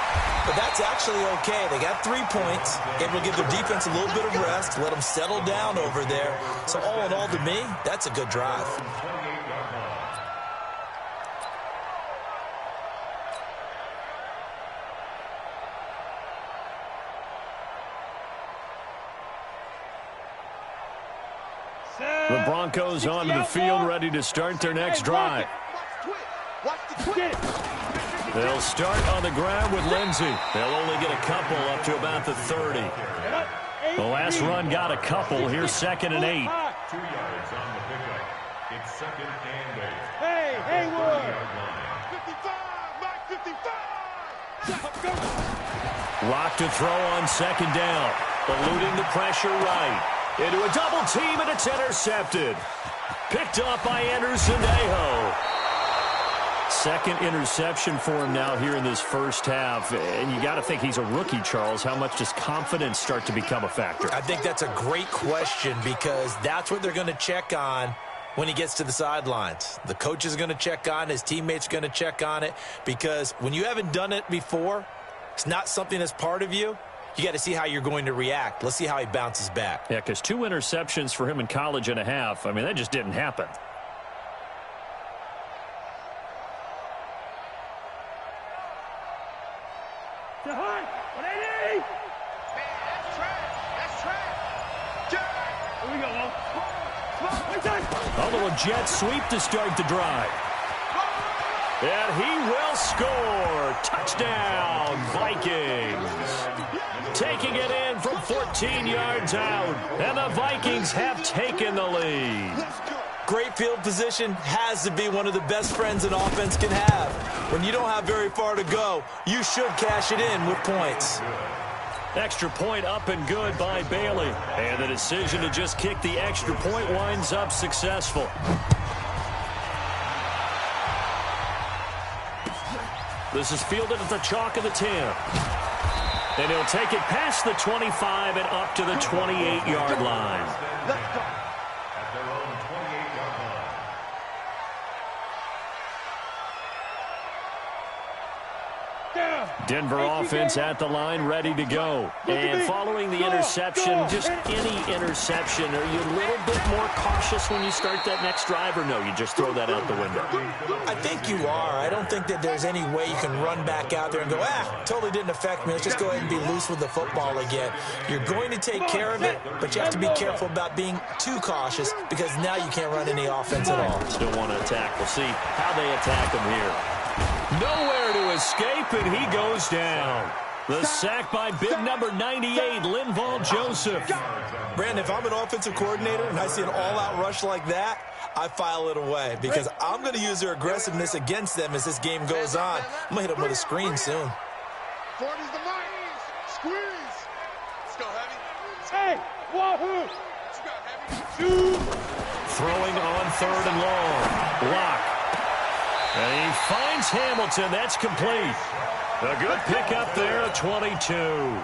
But that's actually okay. They got 3 points. Able to give their defense a little bit of rest, let them settle down over there. So all in all, to me, that's a good drive. The Broncos onto the field, ready to start their next drive. They'll start on the ground with Lindsey. They'll only get a couple up to about the 30. The last run got a couple. Here's 2nd and 8. 2 yards on the pickup. It's 2nd and 8. Hey, Haywood! 55! 55! Lock to throw on 2nd down. Eluding the pressure right. Into a double team, and it's intercepted. Picked off by Anderson-Aho. 2nd interception for him now here in this first half. And you got to think he's a rookie, Charles. How much does confidence start to become a factor? I think that's a great question because that's what they're going to check on when he gets to the sidelines. The coach is going to check on, his teammates are going to check on it, because when you haven't done it before, it's not something that's part of you. You got to see how you're going to react. Let's see how he bounces back. Yeah, because 2 interceptions for him in college and a half. I mean, that just didn't happen. A little jet sweep to start the drive. And he will score. Touchdown, Vikings. Taking it in from 14 yards out. And the Vikings have taken the lead. Great field position has to be one of the best friends an offense can have. When you don't have very far to go, you should cash it in with points. Extra point up and good by Bailey. And the decision to just kick the extra point winds up successful. This is fielded at the chalk of the 10. And he'll take it past the 25 and up to the 28-yard line. At their own 28-yard line. Denver offense at the line, ready to go. And following the interception, just any interception, are you a little bit more cautious when you start that next drive, or no, you just throw that out the window? I think you are. I don't think that there's any way you can run back out there and go, totally didn't affect me. Let's just go ahead and be loose with the football again. You're going to take care of it, but you have to be careful about being too cautious because now you can't run any offense at all. Still want to attack. We'll see how they attack him here. Nowhere to escape, and he goes down. The sack by big number 98, Linval Joseph. Brandon, if I'm an offensive coordinator and I see an all-out rush like that, I file it away because I'm going to use their aggressiveness against them as this game goes on. I'm going to hit them with a screen soon. 40's the mic. Squeeze. Let's go, Heavy. Hey, wahoo! Let's go, Heavy. Throwing on 3rd and long. Block. And he finds Hamilton. That's complete. A good pickup there at 22.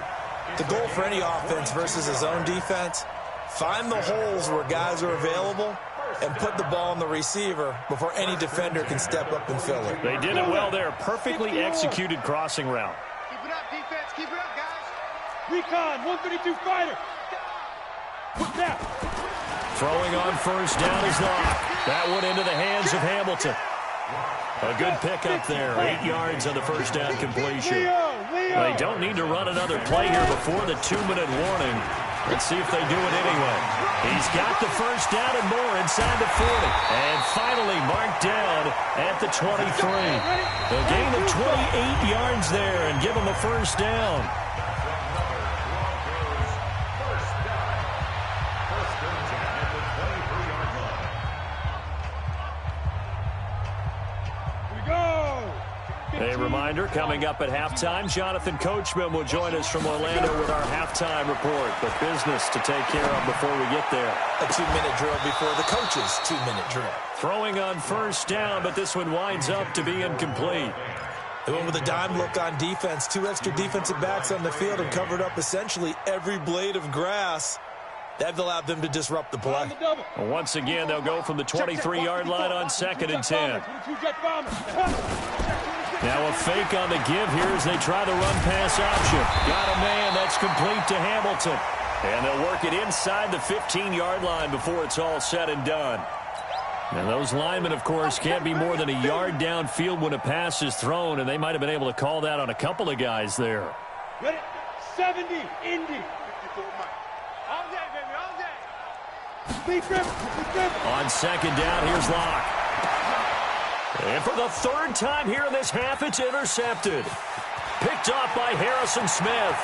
The goal for any offense versus his own defense, find the holes where guys are available and put the ball on the receiver before any defender can step up and fill it. They did it well there. Perfectly executed crossing route. Keep it up, defense. Keep it up, guys. Recon, 132 fighter. What's that? Throwing on 1st down is Locke. That one into the hands of Hamilton. A good pickup there. 8 yards on the 1st down completion. They don't need to run another play here before the 2-minute warning. Let's see if they do it anyway. He's got the 1st down and more inside the 40. And finally marked down at the 23. A gain of 28 yards there and give him a 1st down. A reminder, coming up at halftime, Jonathan Coachman will join us from Orlando with our halftime report. But business to take care of before we get there. A 2-minute drill before the coach's 2-minute drill. Throwing on 1st down, but this one winds up to be incomplete. They went with a dime look on defense. 2 extra defensive backs on the field and covered up essentially every blade of grass. That allowed them to disrupt the play. Once again, they'll go from the 23-yard line on 2nd and 10. Now a fake on the give here as they try the run-pass option. Got a man. That's complete to Hamilton. And they'll work it inside the 15-yard line before it's all said and done. And those linemen, of course, can't be more than a yard downfield when a pass is thrown, and they might have been able to call that on a couple of guys there. Ready? 70, Indy. On 2nd down, here's Locke. And for the 3rd time here in this half, it's intercepted. Picked off by Harrison Smith.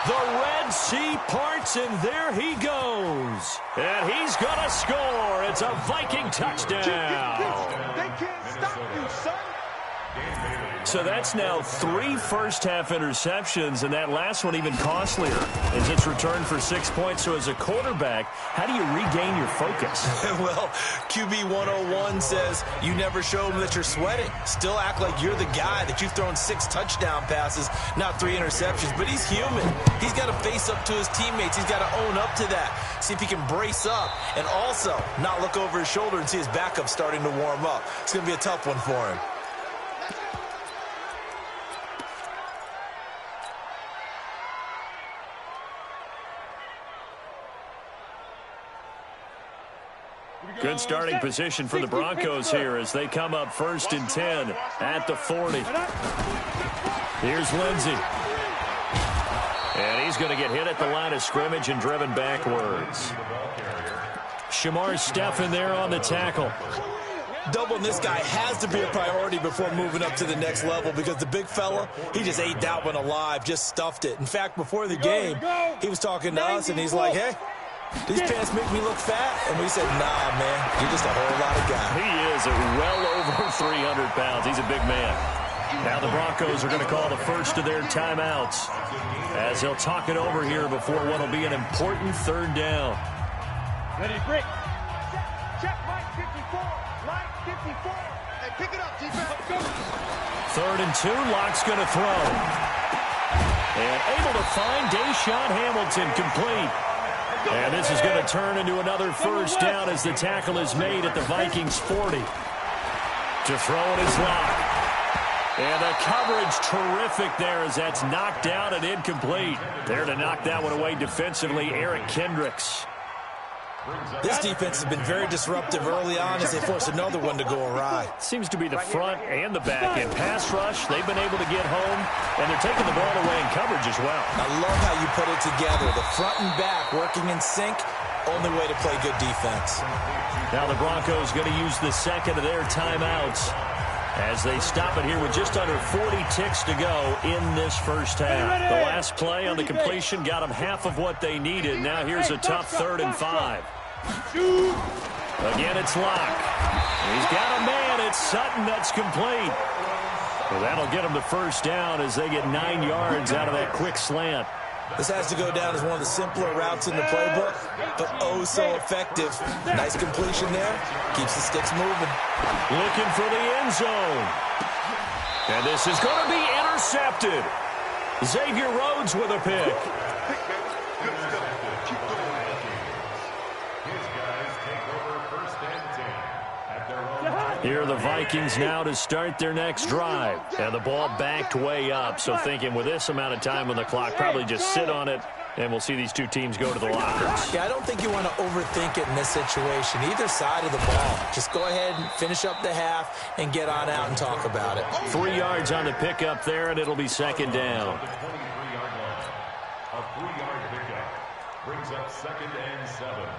The Red Sea parts, and there he goes. And he's going to score. It's a Viking touchdown. They can't stop you, son. So that's now 3 first-half interceptions, and that last one even costlier as it's returned for 6 points. So as a quarterback, how do you regain your focus? Well, QB 101 says you never show them that you're sweating. Still act like you're the guy, that you've thrown 6 touchdown passes, not 3 interceptions. But he's human. He's got to face up to his teammates. He's got to own up to that. See if he can brace up and also not look over his shoulder and see his backup starting to warm up. It's going to be a tough one for him. Good starting position for the Broncos here as they come up 1st and 10 at the 40. Here's Lindsey. And he's going to get hit at the line of scrimmage and driven backwards. Shamar Stephen there on the tackle. Doubling this guy has to be a priority before moving up to the next level because the big fella, he just ate that one alive, just stuffed it. In fact, before the game, he was talking to us, and he's like, hey, these pants make me look fat. And we said, nah, man, you're just a whole lot of guy. He is well over 300 pounds. He's a big man. Now the Broncos are going to call the first of their timeouts as they'll talk it over here before what will be an important 3rd down. Ready, break. Check, Mike 54. Mike 54. Hey, pick it up, defense. Let's go. 3rd and 2. Locke's going to throw. And able to find Deshaun Hamilton complete. And this is going to turn into another 1st down as the tackle is made at the Vikings 40. To throw it is Locke. And the coverage terrific there as that's knocked down and incomplete. There to knock that one away defensively, Eric Kendricks. This defense has been very disruptive early on as they force another one to go awry. Seems to be the front and the back end. Pass rush, they've been able to get home, and they're taking the ball away in coverage as well. I love how you put it together. The front and back working in sync, only way to play good defense. Now the Broncos going to use the 2nd of their timeouts as they stop it here with just under 40 ticks to go in this 1st half. The last play on the completion got them half of what they needed. Now here's a tough 3rd and 5. Again, it's Locke. He's got a man. It's Sutton. That's complete. Well, that'll get them to 1st down as they get 9 yards out of that quick slant. This has to go down as one of the simpler routes in the playbook, but oh so effective. Nice completion there. Keeps the sticks moving. Looking for the end zone. And this is going to be intercepted. Xavier Rhodes with a pick. Here are the Vikings now to start their next drive. And the ball backed way up. So thinking with this amount of time on the clock, probably just sit on it, and we'll see these 2 teams go to the lockers. Yeah, I don't think you want to overthink it in this situation. Either side of the ball. Just go ahead and finish up the half and get on out and talk about it. 3 yards on the pickup there, and it'll be 2nd down. A 3-yard pickup brings up 2nd and 7.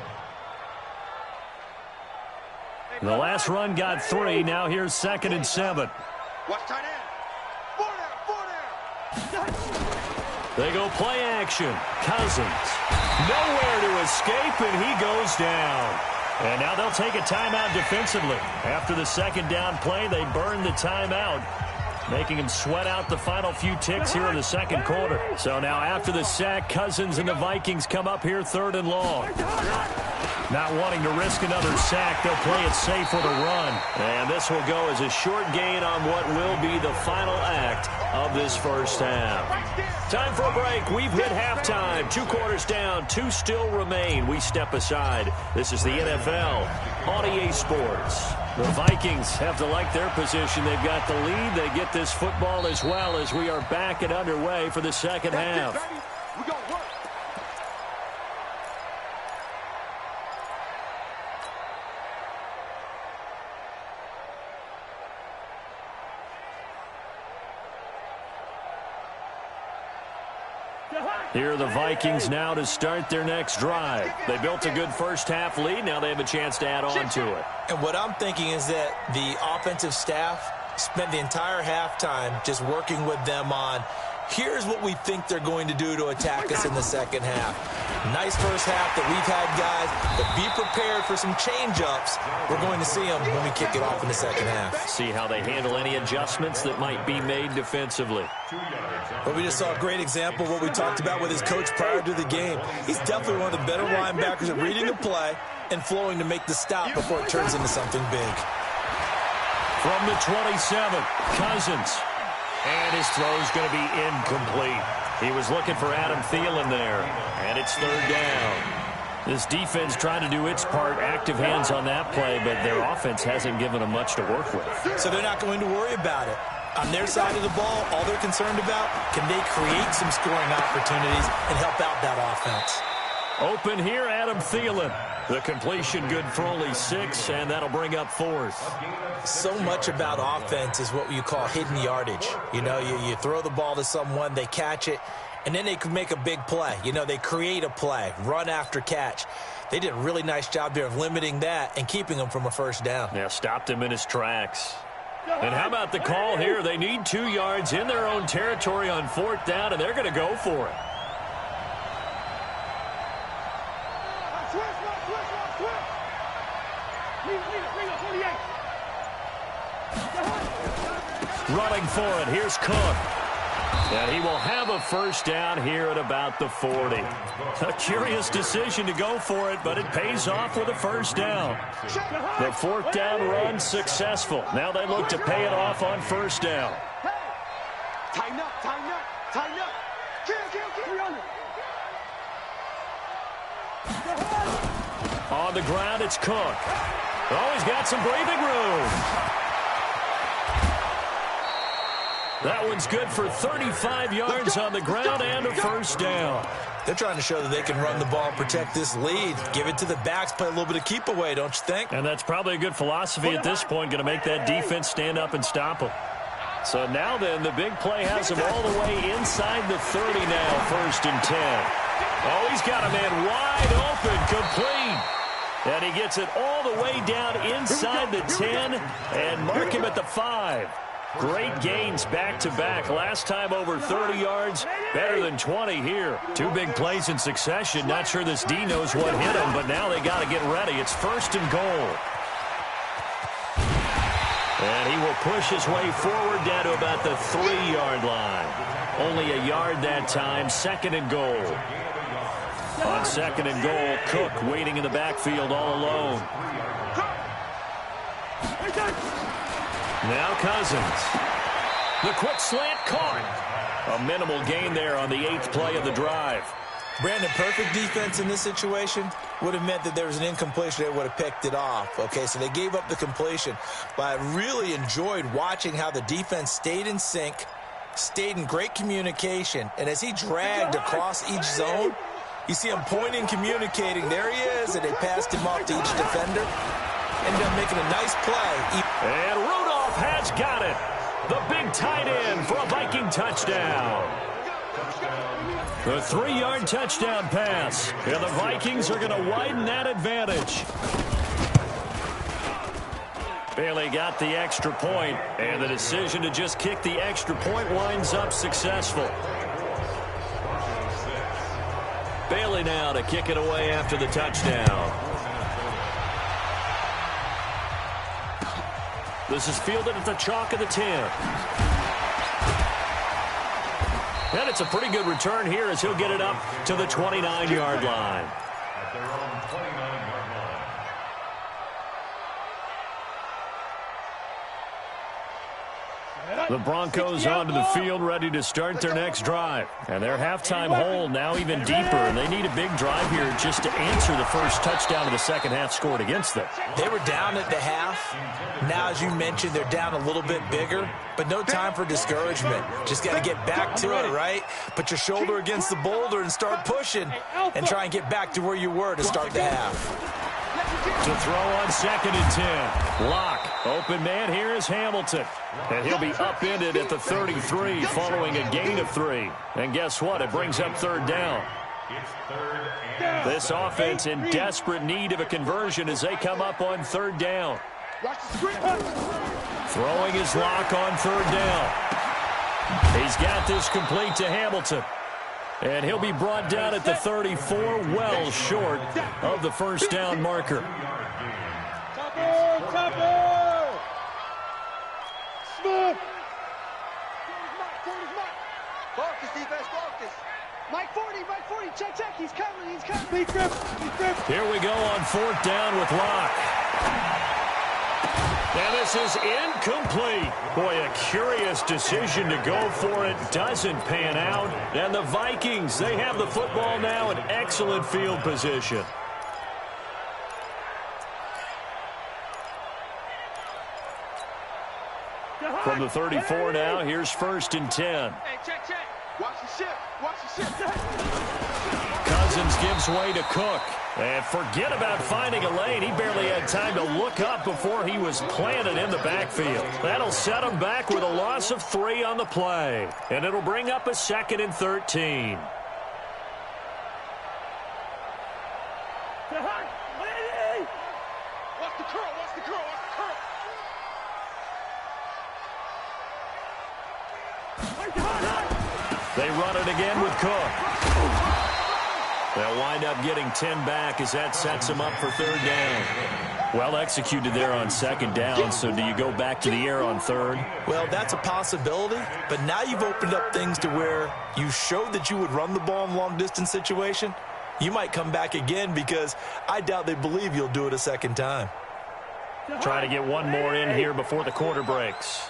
The last run got 3. Now here's 2nd and 7. Watch tight end. 4 down. They go play action. Cousins. Nowhere to escape, and he goes down. And now they'll take a timeout defensively. After the 2nd down play, they burn the timeout. making him sweat out the final few ticks here in the second quarter. So now after the sack, Cousins and the Vikings come up here 3rd and long. Not wanting to risk another sack, they'll play it safe with a run. And this will go as a short gain on what will be the final act of this first half. Time for a break. We've hit halftime. 2 quarters down, 2 still remain. We step aside. This is the NFL on EA Sports. The Vikings have to like their position. They've got the lead. They get this football as well as we are back and underway for the second half. We got work. Here are the Vikings now to start their next drive. They built a good first half lead. Now they have a chance to add on to it. And what I'm thinking is that the offensive staff spent the entire halftime just working with them on, here's what we think they're going to do to attack us in the second half. Nice first half that we've had, guys, but be prepared for some change-ups. We're going to see them when we kick it off in the second half. See how they handle any adjustments that might be made defensively. But we just saw a great example of what we talked about with his coach prior to the game. He's definitely one of the better linebackers at reading the play and flowing to make the stop before it turns into something big. From the 27, Cousins. And his throw is going to be incomplete. He was looking for Adam Thielen there. And it's 3rd down. This defense trying to do its part, active hands on that play, but their offense hasn't given them much to work with. So they're not going to worry about it. On their side of the ball, all they're concerned about, can they create some scoring opportunities and help out that offense? Open here, Adam Thielen. The completion good for only 6, and that'll bring up 4th. So much about offense is what you call hidden yardage. You know, you throw the ball to someone, they catch it, and then they can make a big play. You know, they create a play, run after catch. They did a really nice job there of limiting that and keeping him from a first down. Yeah, stopped him in his tracks. And how about the call here? They need 2 yards in their own territory on 4th down, and they're going to go for it. Running for it, here's Cook. And he will have a first down here at about the 40. A curious decision to go for it, but it pays off with a first down. The 4th down run successful. Now they look to pay it off on first down. Tighten up, tighten up, tighten up. On the ground, it's Cook. Oh, he's got some breathing room. That one's good for 35 yards on the ground and a first down. They're trying to show that they can run the ball and protect this lead. Give it to the backs, play a little bit of keep away, don't you think? And that's probably a good philosophy at this point, going to make that defense stand up and stop them. So now then, the big play has him all the way inside the 30 now, 1st and 10. Oh, he's got a man wide open, complete. And he gets it all the way down inside the 10 and mark him at the 5. Great gains back-to-back. Last time over 30 yards, better than 20 here. 2 big plays in succession. Not sure this D knows what hit him, but now they got to get ready. It's 1st and goal. And he will push his way forward down to about the 3-yard line. Only a yard that time. 2nd and goal. On 2nd and goal, Cook waiting in the backfield all alone. Now Cousins. The quick slant caught. A minimal gain there on the 8th play of the drive. Brandon, perfect defense in this situation would have meant that there was an incompletion. They would have picked it off. Okay, so they gave up the completion. But I really enjoyed watching how the defense stayed in sync, stayed in great communication. And as he dragged across each zone, you see him pointing, communicating. There he is, and they passed him off to each defender. Ended up making a nice play. And Rudolph has got it. The big tight end for a Viking touchdown. The 3-yard touchdown pass. And the Vikings are going to widen that advantage. Bailey got the extra point, and the decision to just kick the extra point winds up successful. Bailey now to kick it away after the touchdown. This is fielded at the chalk of the 10. And it's a pretty good return here as he'll get it up to the 29-yard line. At their own 29-yard line. The Broncos onto the field ready to start their next drive. And their halftime hole now even deeper. And they need a big drive here just to answer the first touchdown of the second half scored against them. They were down at the half. Now, as you mentioned, they're down a little bit bigger. But no time for discouragement. Just got to get back to it, right? Put your shoulder against the boulder and start pushing. And try and get back to where you were to start the half. To throw on 2nd and 10. Lock. Open man here is Hamilton. And he'll be upended at the 33 following a gain of 3. And guess what? It brings up 3rd down. It's 3rd and This offense in desperate need of a conversion as they come up on 3rd down. Throwing his Lock on 3rd down. He's got this complete to Hamilton. And he'll be brought down at the 34, well short of the first down marker. Smooth. Focus, defense, focus. Mike 40, check. He's coming. Big grip. Here we go on 4th down with Lock. And this is incomplete. Boy, a curious decision to go for it. Doesn't pan out. And the Vikings, they have the football now in excellent field position. From the 34 now, here's 1st and 10. Hey, check. Watch the ship. Cousins gives way to Cook. And forget about finding a lane. He barely had time to look up before he was planted in the backfield. That'll set him back with a loss of 3 on the play. And it'll bring up a 2nd and 13. Watch the curl. They run it again with Cook. They'll wind up getting 10 back as that sets them up for 3rd down. Well executed there on 2nd down, so do you go back to the air on 3rd? Well, that's a possibility, but now you've opened up things to where you showed that you would run the ball in long-distance situation. You might come back again because I doubt they believe you'll do it a 2nd time. Try to get one more in here before the quarter breaks.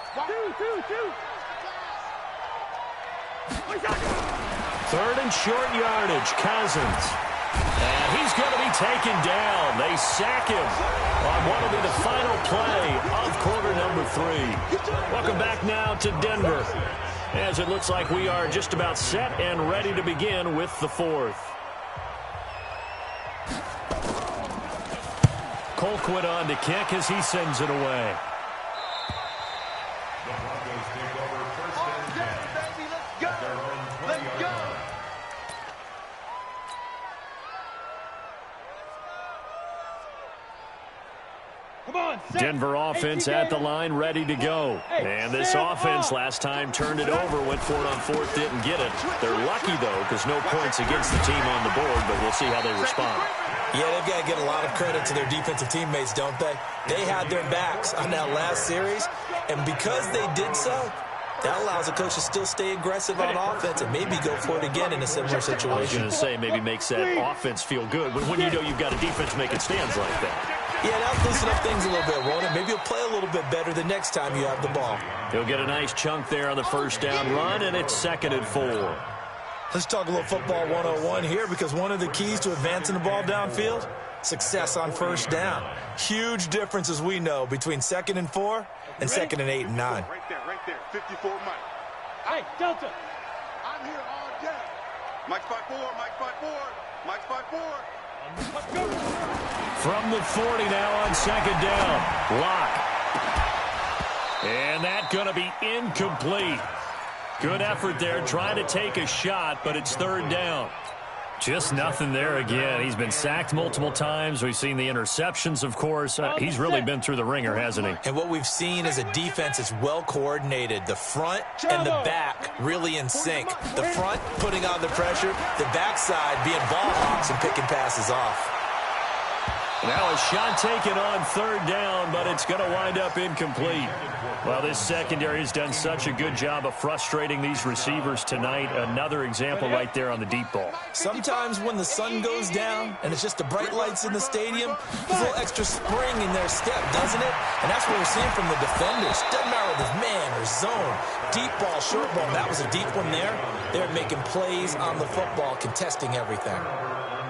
3rd and short yardage, Cousins. And he's going to be taken down. They sack him on what will be the final play of quarter number 3. Welcome back now to Denver, as it looks like we are just about set and ready to begin with the 4th. Colquitt on to kick as he sends it away. the Broncos take over 1st and 10. At their own 20-yard line. Denver offense at the line, ready to go. And this offense last time turned it over, went for it on 4th, didn't get it. They're lucky, though, because no points against the team on the board, but we'll see how they respond. Yeah, they've got to get a lot of credit to their defensive teammates, don't they? They had their backs on that last series, and because they did so, that allows the coach to still stay aggressive on offense and maybe go for it again in a similar situation. I was going to say maybe makes that offense feel good, but when you know you've got a defense making stands like that. Yeah, that'll loosen up things a little bit, won't it? Maybe he'll play a little bit better the next time you have the ball. He'll get a nice chunk there on the first down run, and it's 2nd and 4. Let's talk a little football 101 here, because one of the keys to advancing the ball downfield, success on first down. Huge difference, as we know, between 2nd and 4 and 2nd and 8 and 9. Right there. 54 Mike. Hey, Delta. I'm here all day. Mike's 5-4. Mike's 5-4. From the 40 now on 2nd down. Lock. And that's going to be incomplete. Good effort there, trying to take a shot, but it's 3rd down. Just nothing there again. He's been sacked multiple times. We've seen the interceptions, of course. He's really been through the ringer, hasn't he? And what we've seen is a defense that's well coordinated. The front and the back really in sync. The front putting on the pressure, the backside being ball hawks and picking passes off. Now a shot taken on third down, but it's going to wind up incomplete. Well, this secondary has done such a good job of frustrating these receivers tonight. Another example right there on the deep ball. Sometimes when the sun goes down and it's just the bright lights in the stadium, there's a little extra spring in their step, doesn't it? And that's what we're seeing from the defenders. Doesn't matter whether it's man or zone. Deep ball, short ball. That was a deep one there. They're making plays on the football, contesting everything.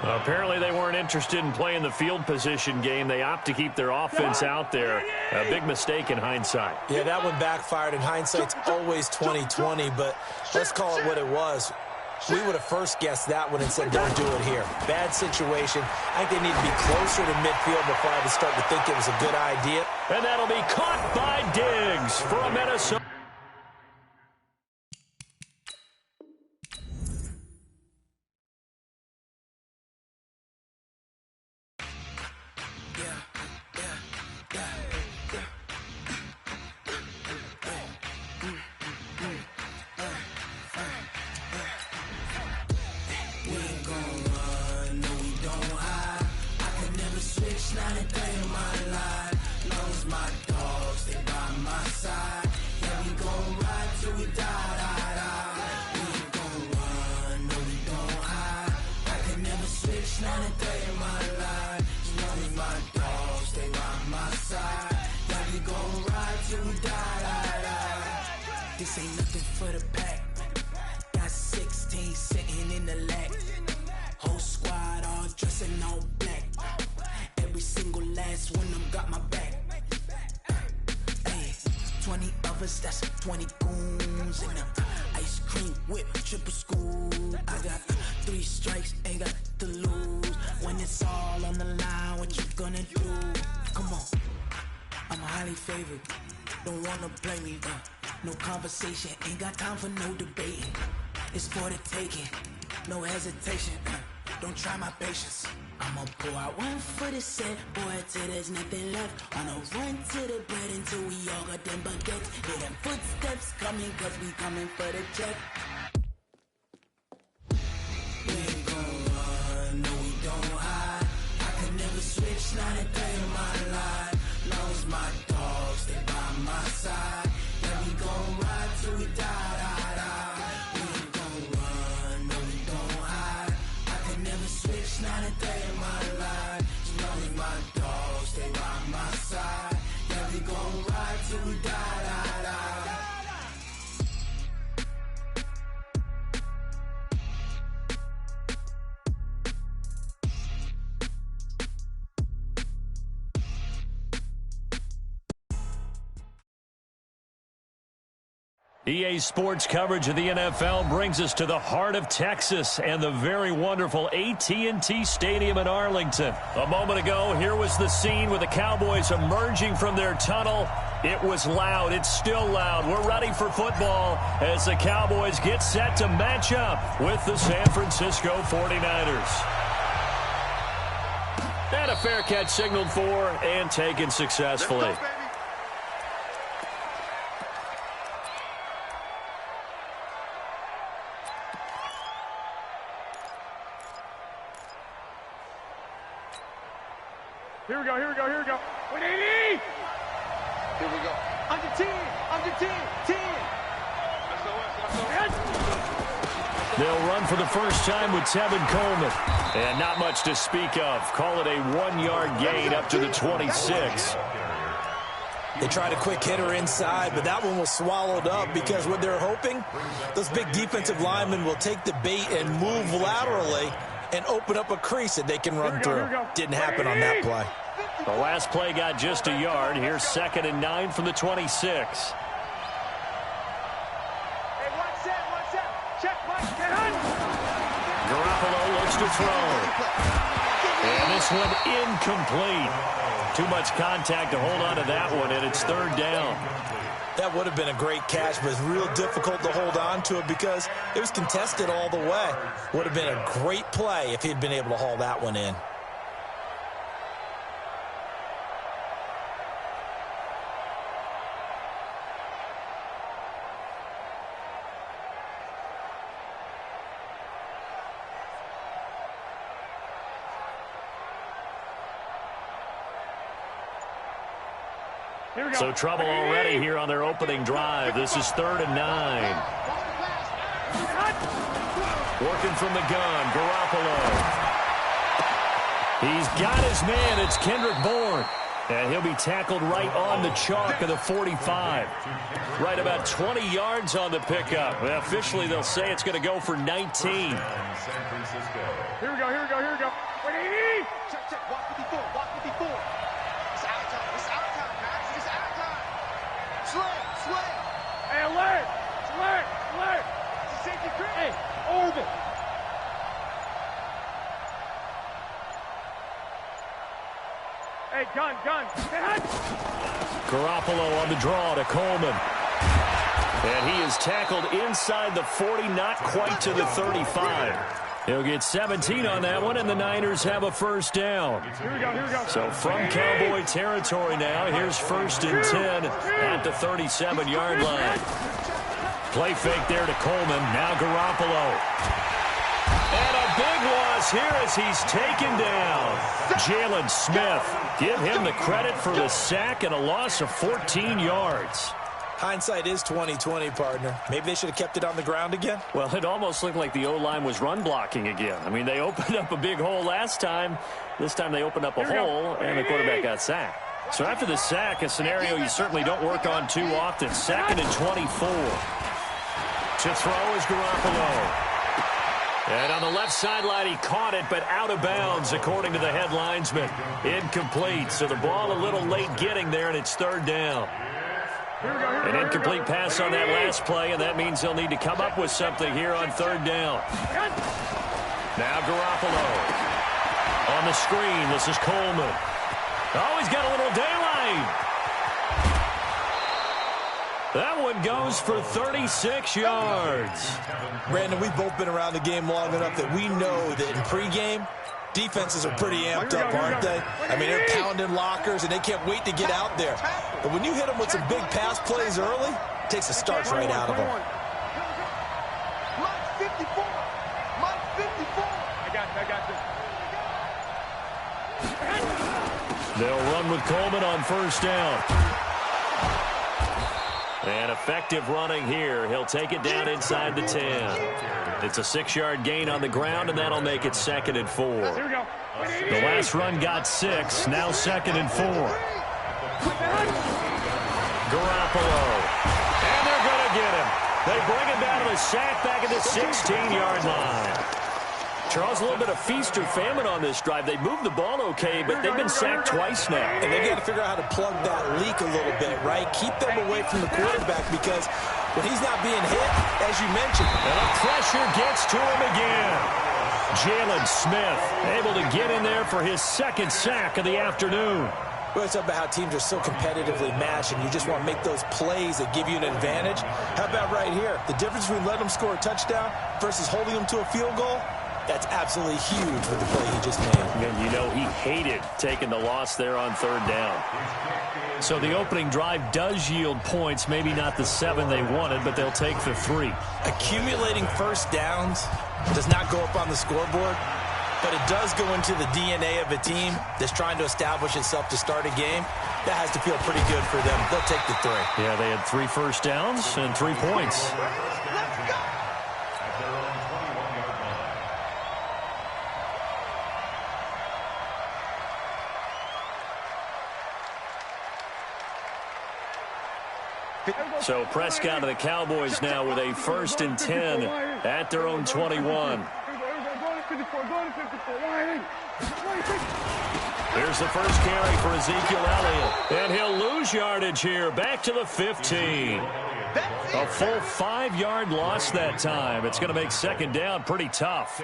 Apparently they weren't interested in playing the field position game. They opt to keep their offense out there. A big mistake in hindsight. Yeah, that one backfired. In hindsight's always 20/20, but let's call it what it was. We would have first guessed that one and said, don't do it here. Bad situation. I think they need to be closer to midfield before I would start to think it was a good idea. And that'll be caught by Diggs for a Minnesota. This ain't nothing for the pack. Got 16 sitting in the lag. Whole squad all dressing all black. Every single last one of them got my back. Hey, 20 of us, that's 20 goons in the ice cream whip, triple school. I got 3 strikes, ain't got to lose. When it's all on the line, what you gonna do? Come on, I'm highly favored. Don't wanna play me, no conversation, ain't got time for no debating. It's for the taking, no hesitation. Don't try my patience. I'ma pour out one for the set, boy, till there's nothing left. On a run to the bread until we all got them baguettes. Hear them footsteps coming, cause we coming for the check. We ain't gon' run, no we don't hide. I can never switch, not a day in my life. Long as my dogs, they by my side. Yeah, we gon' ride till we die, die, die. We ain't gon' run, no we don't hide. I can never switch, not a day in my life. As long as my dogs, they by my side. Yeah, we gon' ride till we die, die, die. EA Sports coverage of the NFL brings us to the heart of Texas and the very wonderful AT&T Stadium in Arlington. A moment ago, here was the scene with the Cowboys emerging from their tunnel. It was loud. It's still loud. We're ready for football as the Cowboys get set to match up with the San Francisco 49ers. And a fair catch signaled for and taken successfully. Here we go, here we go, here we go. 180! Here we go. Under 10, under 10, 10. Let's go. They'll run for the first time with Tevin Coleman. And not much to speak of. Call it a 1-yard gain up to the 26. They tried a quick hitter inside, but that one was swallowed up because what they're hoping, those big defensive linemen will take the bait and move laterally and open up a crease that they can run through. Didn't happen on that play. The last play got just a yard. Here's 2nd and 9 from the 26. Hey, one set, check, Mike, get on. Garoppolo looks to throw. And this one incomplete. Too much contact to hold on to that one, and it's 3rd down. That would have been a great catch, but it's real difficult to hold on to it because it was contested all the way. Would have been a great play if he'd been able to haul that one in. So trouble already here on their opening drive. This is 3rd and 9. Working from the gun, Garoppolo. He's got his man. It's Kendrick Bourne. And he'll be tackled right on the chalk of the 45. Right about 20 yards on the pickup. Well, officially, they'll say it's going to go for 19. Here we go. Wait, check. Walk 54. It's out of time, guys. It's out of time. Slay. Hey, alert. It's a safety crit. Hey, orbit. Hey, gun. Garoppolo on the draw to Coleman. And he is tackled inside the 40, not quite to the 35. He'll get 17 on that one, and the Niners have a first down. Here we go. So from Cowboy territory now, here's 1st and 10 at the 37-yard line. Play fake there to Coleman. Now Garoppolo. And a big loss here as he's taken down. Jalen Smith. Give him the credit for the sack and a loss of 14 yards. Hindsight is 20/20, partner. Maybe they should have kept it on the ground again. Well, it almost looked like the O-line was run blocking again. I mean, they opened up a big hole last time. This time they opened up a hole, and the quarterback got sacked. So after the sack, a scenario you certainly don't work on too often. 2nd and 24. To throw is Garoppolo. And on the left sideline, he caught it, but out of bounds, according to the head linesman. Incomplete, so the ball a little late getting there, and it's 3rd down. An incomplete pass on that last play, and that means they'll need to come up with something here on 3rd down. Now Garoppolo. On the screen, this is Coleman. Oh, he's got a little daylight. That one goes for 36 yards. Brandon, we've both been around the game long enough that we know that in pregame, defenses are pretty amped up, aren't they? I mean, they're pounding lockers, and they can't wait to get out there. But when you hit them with some big pass plays early, it takes the starch right out of them. Mike 54. I got this. They'll run with Coleman on 1st down. And effective running here. He'll take it down inside the 10. It's a 6-yard gain on the ground, and that'll make it 2nd and 4. Here we go. The last run got 6. Now 2nd and 4. Garoppolo. And they're going to get him. They bring him down to the sack back at the 16-yard line. Charles, a little bit of feast or famine on this drive. They moved the ball okay, but they've been sacked twice now. And they've got to figure out how to plug that leak a little bit, right? Keep them away from the quarterback because when he's not being hit, as you mentioned. And the pressure gets to him again. Jalen Smith able to get in there for his 2nd sack of the afternoon. Well, it's about how teams are so competitively matched, and you just want to make those plays that give you an advantage. How about right here? The difference between letting them score a touchdown versus holding them to a field goal? That's absolutely huge with the play he just made. And you know he hated taking the loss there on 3rd down. So the opening drive does yield points, maybe not the 7 they wanted, but they'll take the 3. Accumulating first downs does not go up on the scoreboard, but it does go into the DNA of a team that's trying to establish itself to start a game. That has to feel pretty good for them. They'll take the 3. Yeah, they had 3 first downs and 3 points. So Prescott and the Cowboys now with a 1st and 10 at their own 21. Here's the first carry for Ezekiel Elliott. And he'll lose yardage here. Back to the 15. A full 5-yard loss that time. It's going to make 2nd down pretty tough.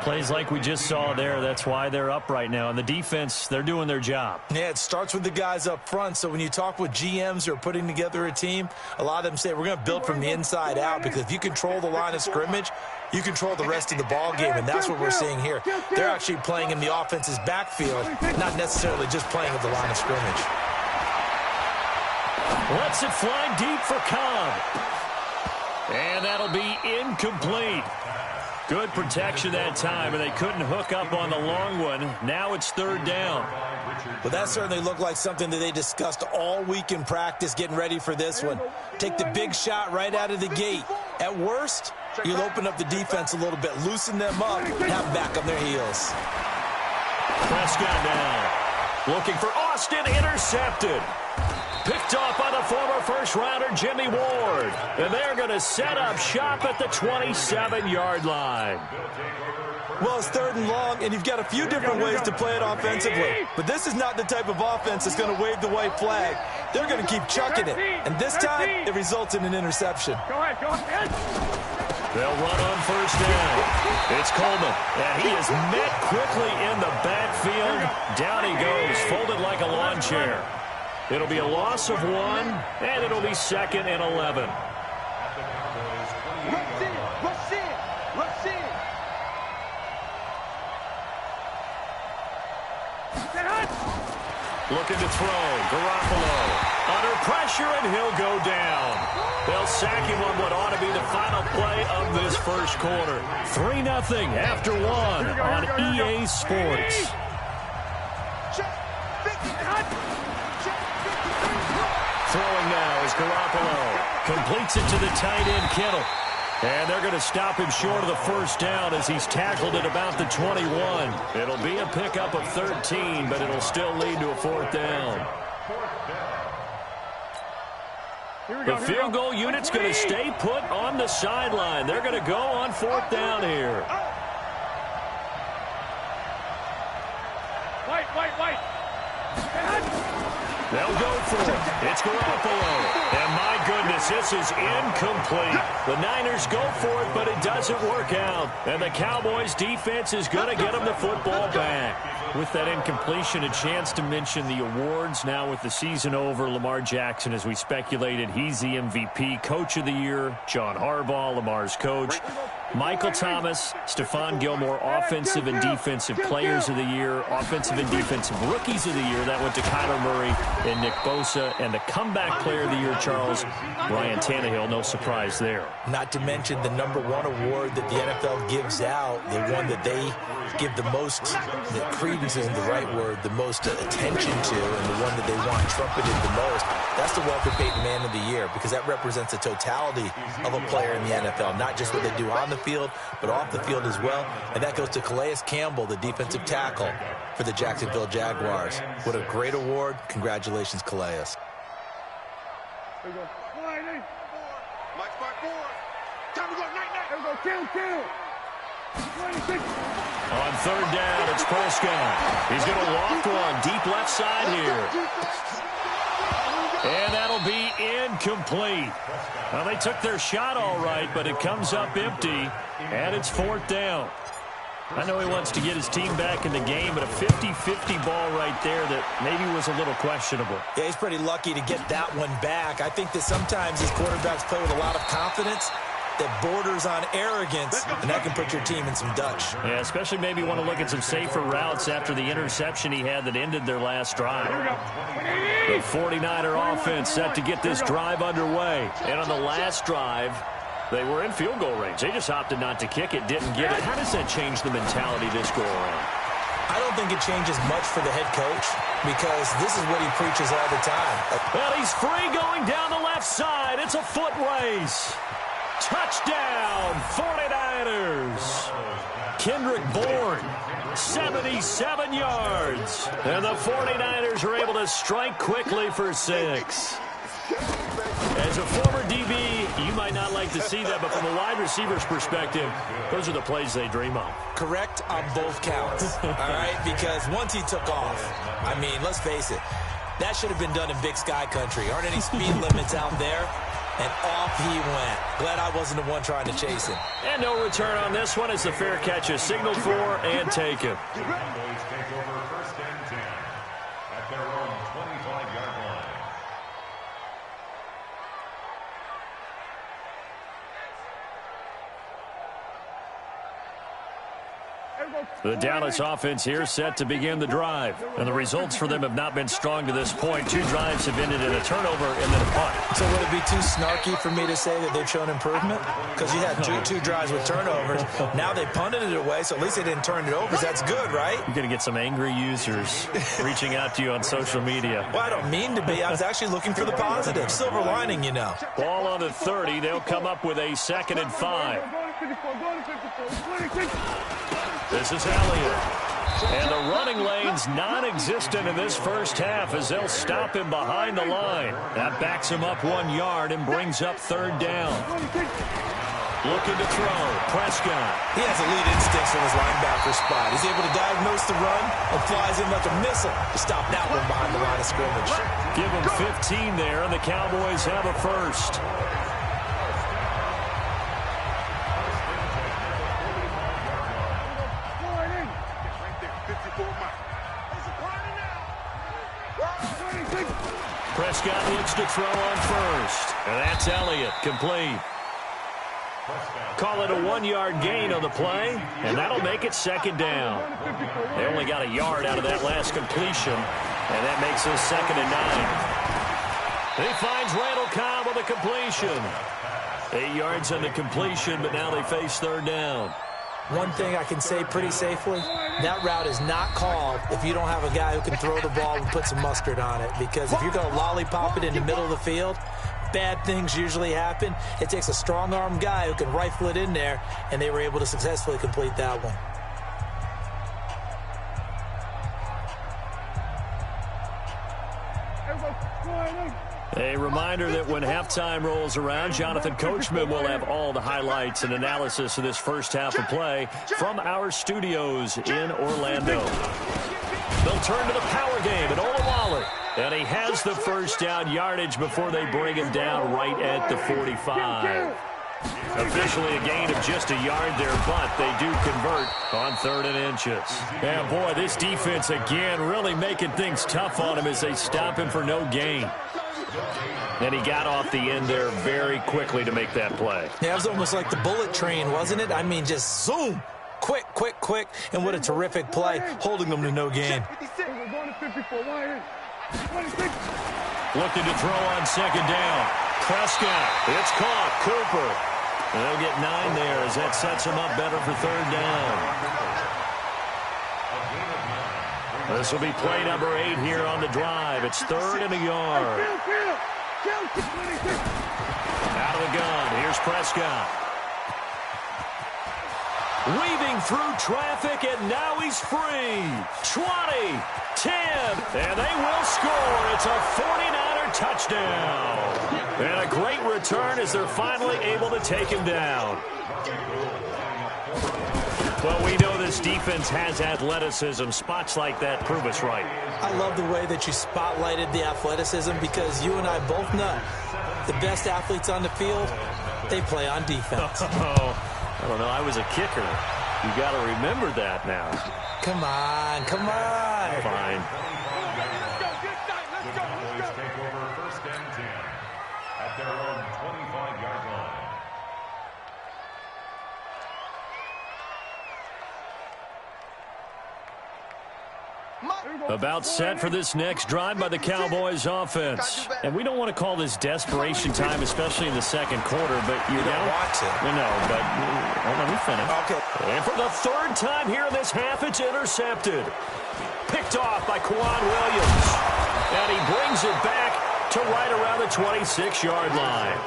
Plays like we just saw there. That's why they're up right now. And the defense, they're doing their job. Yeah, it starts with the guys up front. So when you talk with GMs who are putting together a team, a lot of them say we're going to build from the inside out, because if you control the line of scrimmage, you control the rest of the ball game, and that's what we're seeing here. They're actually playing in the offense's backfield, not necessarily just playing at the line of scrimmage. Lets it fly deep for Cobb. And that'll be incomplete. Good protection that time, and they couldn't hook up on the long one. Now it's third down. Well, that certainly looked like something that they discussed all week in practice, getting ready for this one. Take the big shot right out of the gate. At worst, you'll open up the defense a little bit, loosen them up, and have them back on their heels. Prescott now. Looking for Austin, intercepted. Picked off by the former first-rounder Jimmy Ward. And they're going to set up shop at the 27-yard line. Well, it's third and long, and you've got a few different ways to play it offensively. But this is not the type of offense that's going to wave the white flag. They're going to keep chucking it. And this time, it results in an interception. Go ahead. They'll run on first down. It's Coleman, and he is met quickly in the backfield. Down he goes, folded like a lawn chair. It'll be a loss of 1, and it'll be 2nd and 11. Rush in. Looking to throw. Garoppolo under pressure, and he'll go down. They'll sack him on what ought to be the final play of this first quarter. 3-0 after 1 on EA Sports. Throwing now is Garoppolo. Completes it to the tight end, Kittle. And they're going to stop him short of the first down as he's tackled at about the 21. It'll be a pickup of 13, but it'll still lead to a 4th down. The field goal unit's going to stay put on the sideline. They're going to go on 4th down here. White. They'll go for it. It's Garoppolo. And my goodness, this is incomplete. The Niners go for it, but it doesn't work out. And the Cowboys' defense is going to get them the football back. With that incompletion, a chance to mention the awards. Now with the season over, Lamar Jackson, as we speculated, he's the MVP, Coach of the Year. John Harbaugh, Lamar's coach. Michael Thomas, Stephon Gilmore, Offensive and Defensive Players of the Year, Offensive and Defensive Rookies of the Year. That went to Kyler Murray and Nick Bosa. And the Comeback Player of the Year, Charles, Ryan Tannehill. No surprise there. Not to mention the #1 award that the NFL gives out, the one that they give the most, the credence isn't the right word, the most attention to, and the one that they want trumpeted the most. That's the Walter Payton Man of the Year, because that represents the totality of a player in the NFL, not just what they do on the field, but off the field as well. And that goes to Calais Campbell, the defensive tackle for the Jacksonville Jaguars. What a great award. Congratulations, Calais. Here we go. Mike's by 4. Time to go. Night. Here we go. Kill. 26. On 3rd down, it's Prescott. He's going to loft one deep left side here. And that'll be incomplete. Well, they took their shot all right, but it comes up empty, and it's 4th down. I know he wants to get his team back in the game, but a 50-50 ball right there that maybe was a little questionable. Yeah, he's pretty lucky to get that one back. I think that sometimes these quarterbacks play with a lot of confidence that borders on arrogance, and that can put your team in some Dutch. Yeah, especially maybe want to look at some safer routes after the interception he had that ended their last drive. The 49er offense set to get this drive underway. And on the last drive, they were in field goal range. They just opted not to kick it, didn't get it. How does that change the mentality this go around? I don't think it changes much for the head coach, because this is what he preaches all the time. Well, he's free going down the left side. It's a foot race. Touchdown, 49ers. Kendrick Bourne, 77 yards. And the 49ers are able to strike quickly for 6. As a former DB, you might not like to see that, but from a wide receiver's perspective, those are the plays they dream of. Correct on both counts, all right? Because once he took off, I mean, let's face it, that should have been done in Big Sky Country. Aren't any speed limits out there? And off he went. Glad I wasn't the one trying to chase him. And no return on this one as the fair catch is signaled for and taken. Cowboys take over 1st and 10 at their own 25-yard line. Here we go. The Dallas offense here set to begin the drive. And the results for them have not been strong to this point. 2 drives have ended in a turnover and then a punt. So would it be too snarky for me to say that they've shown improvement? Because you had two drives with turnovers. Now they punted it away, so at least they didn't turn it over. That's good, right? You're going to get some angry users reaching out to you on social media. Well, I don't mean to be. I was actually looking for the positive. Silver lining, you know. Ball on the 30. They'll come up with a 2nd and 5. This is Elliott. And the running lane's non-existent in this first half as they'll stop him behind the line. That backs him up 1 yard and brings up 3rd down. Looking to throw. Prescott. He has elite instincts in his linebacker spot. He's able to diagnose the run and flies in like a missile to stop that one behind the line of scrimmage. Give him 15 there, and the Cowboys have a first. Prescott looks to throw on first. And that's Elliott, complete. Call it a 1-yard gain on the play, and that'll make it 2nd down. They only got a yard out of that last completion, and that makes it 2nd and 9. He finds Randall Cobb with a completion. 8 yards on the completion, but now they face 3rd down. One thing I can say pretty safely, that route is not called if you don't have a guy who can throw the ball and put some mustard on it. Because if you're going to lollipop it in the middle of the field, bad things usually happen. It takes a strong-arm guy who can rifle it in there, and they were able to successfully complete that one. A reminder that when halftime rolls around, Jonathan Coachman will have all the highlights and analysis of this first half of play from our studios in Orlando. They'll turn to the power game at Olawale. And he has the first down yardage before they bring him down right at the 45. Officially a gain of just a yard there, but they do convert on 3rd and inches. And boy, this defense again really making things tough on him as they stop him for no gain. And he got off the end there very quickly to make that play. Yeah, it was almost like the bullet train, wasn't it? I mean, just zoom. Quick, quick, quick. And what a terrific play, holding them to no gain. Looking to throw on 2nd down. Prescott. It's caught. Cooper. And they'll get 9 there as that sets him up better for 3rd down. This will be play number 8 here on the drive. It's 3rd and a yard. Out of the gun. Here's Prescott. Weaving through traffic, and now he's free. 20, 10, and they will score. It's a 49er touchdown. And a great return as they're finally able to take him down. Well, we know this defense has athleticism. Spots like that prove us right. I love the way that you spotlighted the athleticism because you and I both know the best athletes on the field, they play on defense. I don't know. I was a kicker. You got to remember that now. Come on. Come on. Fine. The Cowboys take over 1st and 10 at their own 25-yard line. About set for this next drive by the Cowboys offense. And we don't want to call this desperation time, especially in the 2nd quarter, but you don't want to. No, but let me finish. Okay. And for the 3rd time here in this half, it's intercepted. Picked off by Quan Williams. And he brings it back to right around the 26-yard line.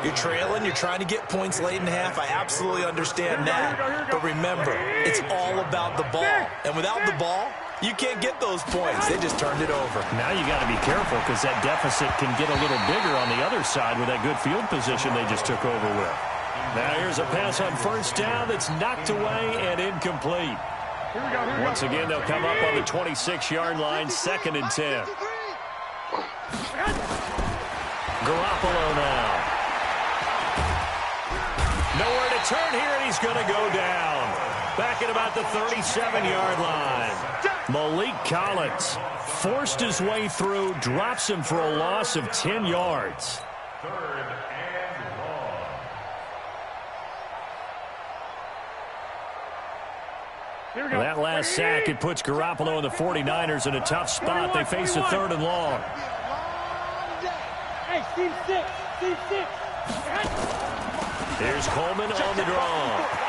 You're trailing, you're trying to get points late in the half. I absolutely understand that. But remember, it's all about the ball. And without the ball, you can't get those points. They just turned it over. Now you got to be careful because that deficit can get a little bigger on the other side with that good field position they just took over with. Now here's a pass on 1st down that's knocked away and incomplete. Once again, they'll come up on the 26-yard line, 2nd and 10. Garoppolo now. Nowhere to turn here, and he's going to go down. Back at about the 37-yard line. Malik Collins forced his way through, drops him for a loss of 10 yards. 3rd and long. Well, that last sack, it puts Garoppolo and the 49ers in a tough spot. They face a 3rd and long. Hey, Steve 6. Here's Coleman on the draw.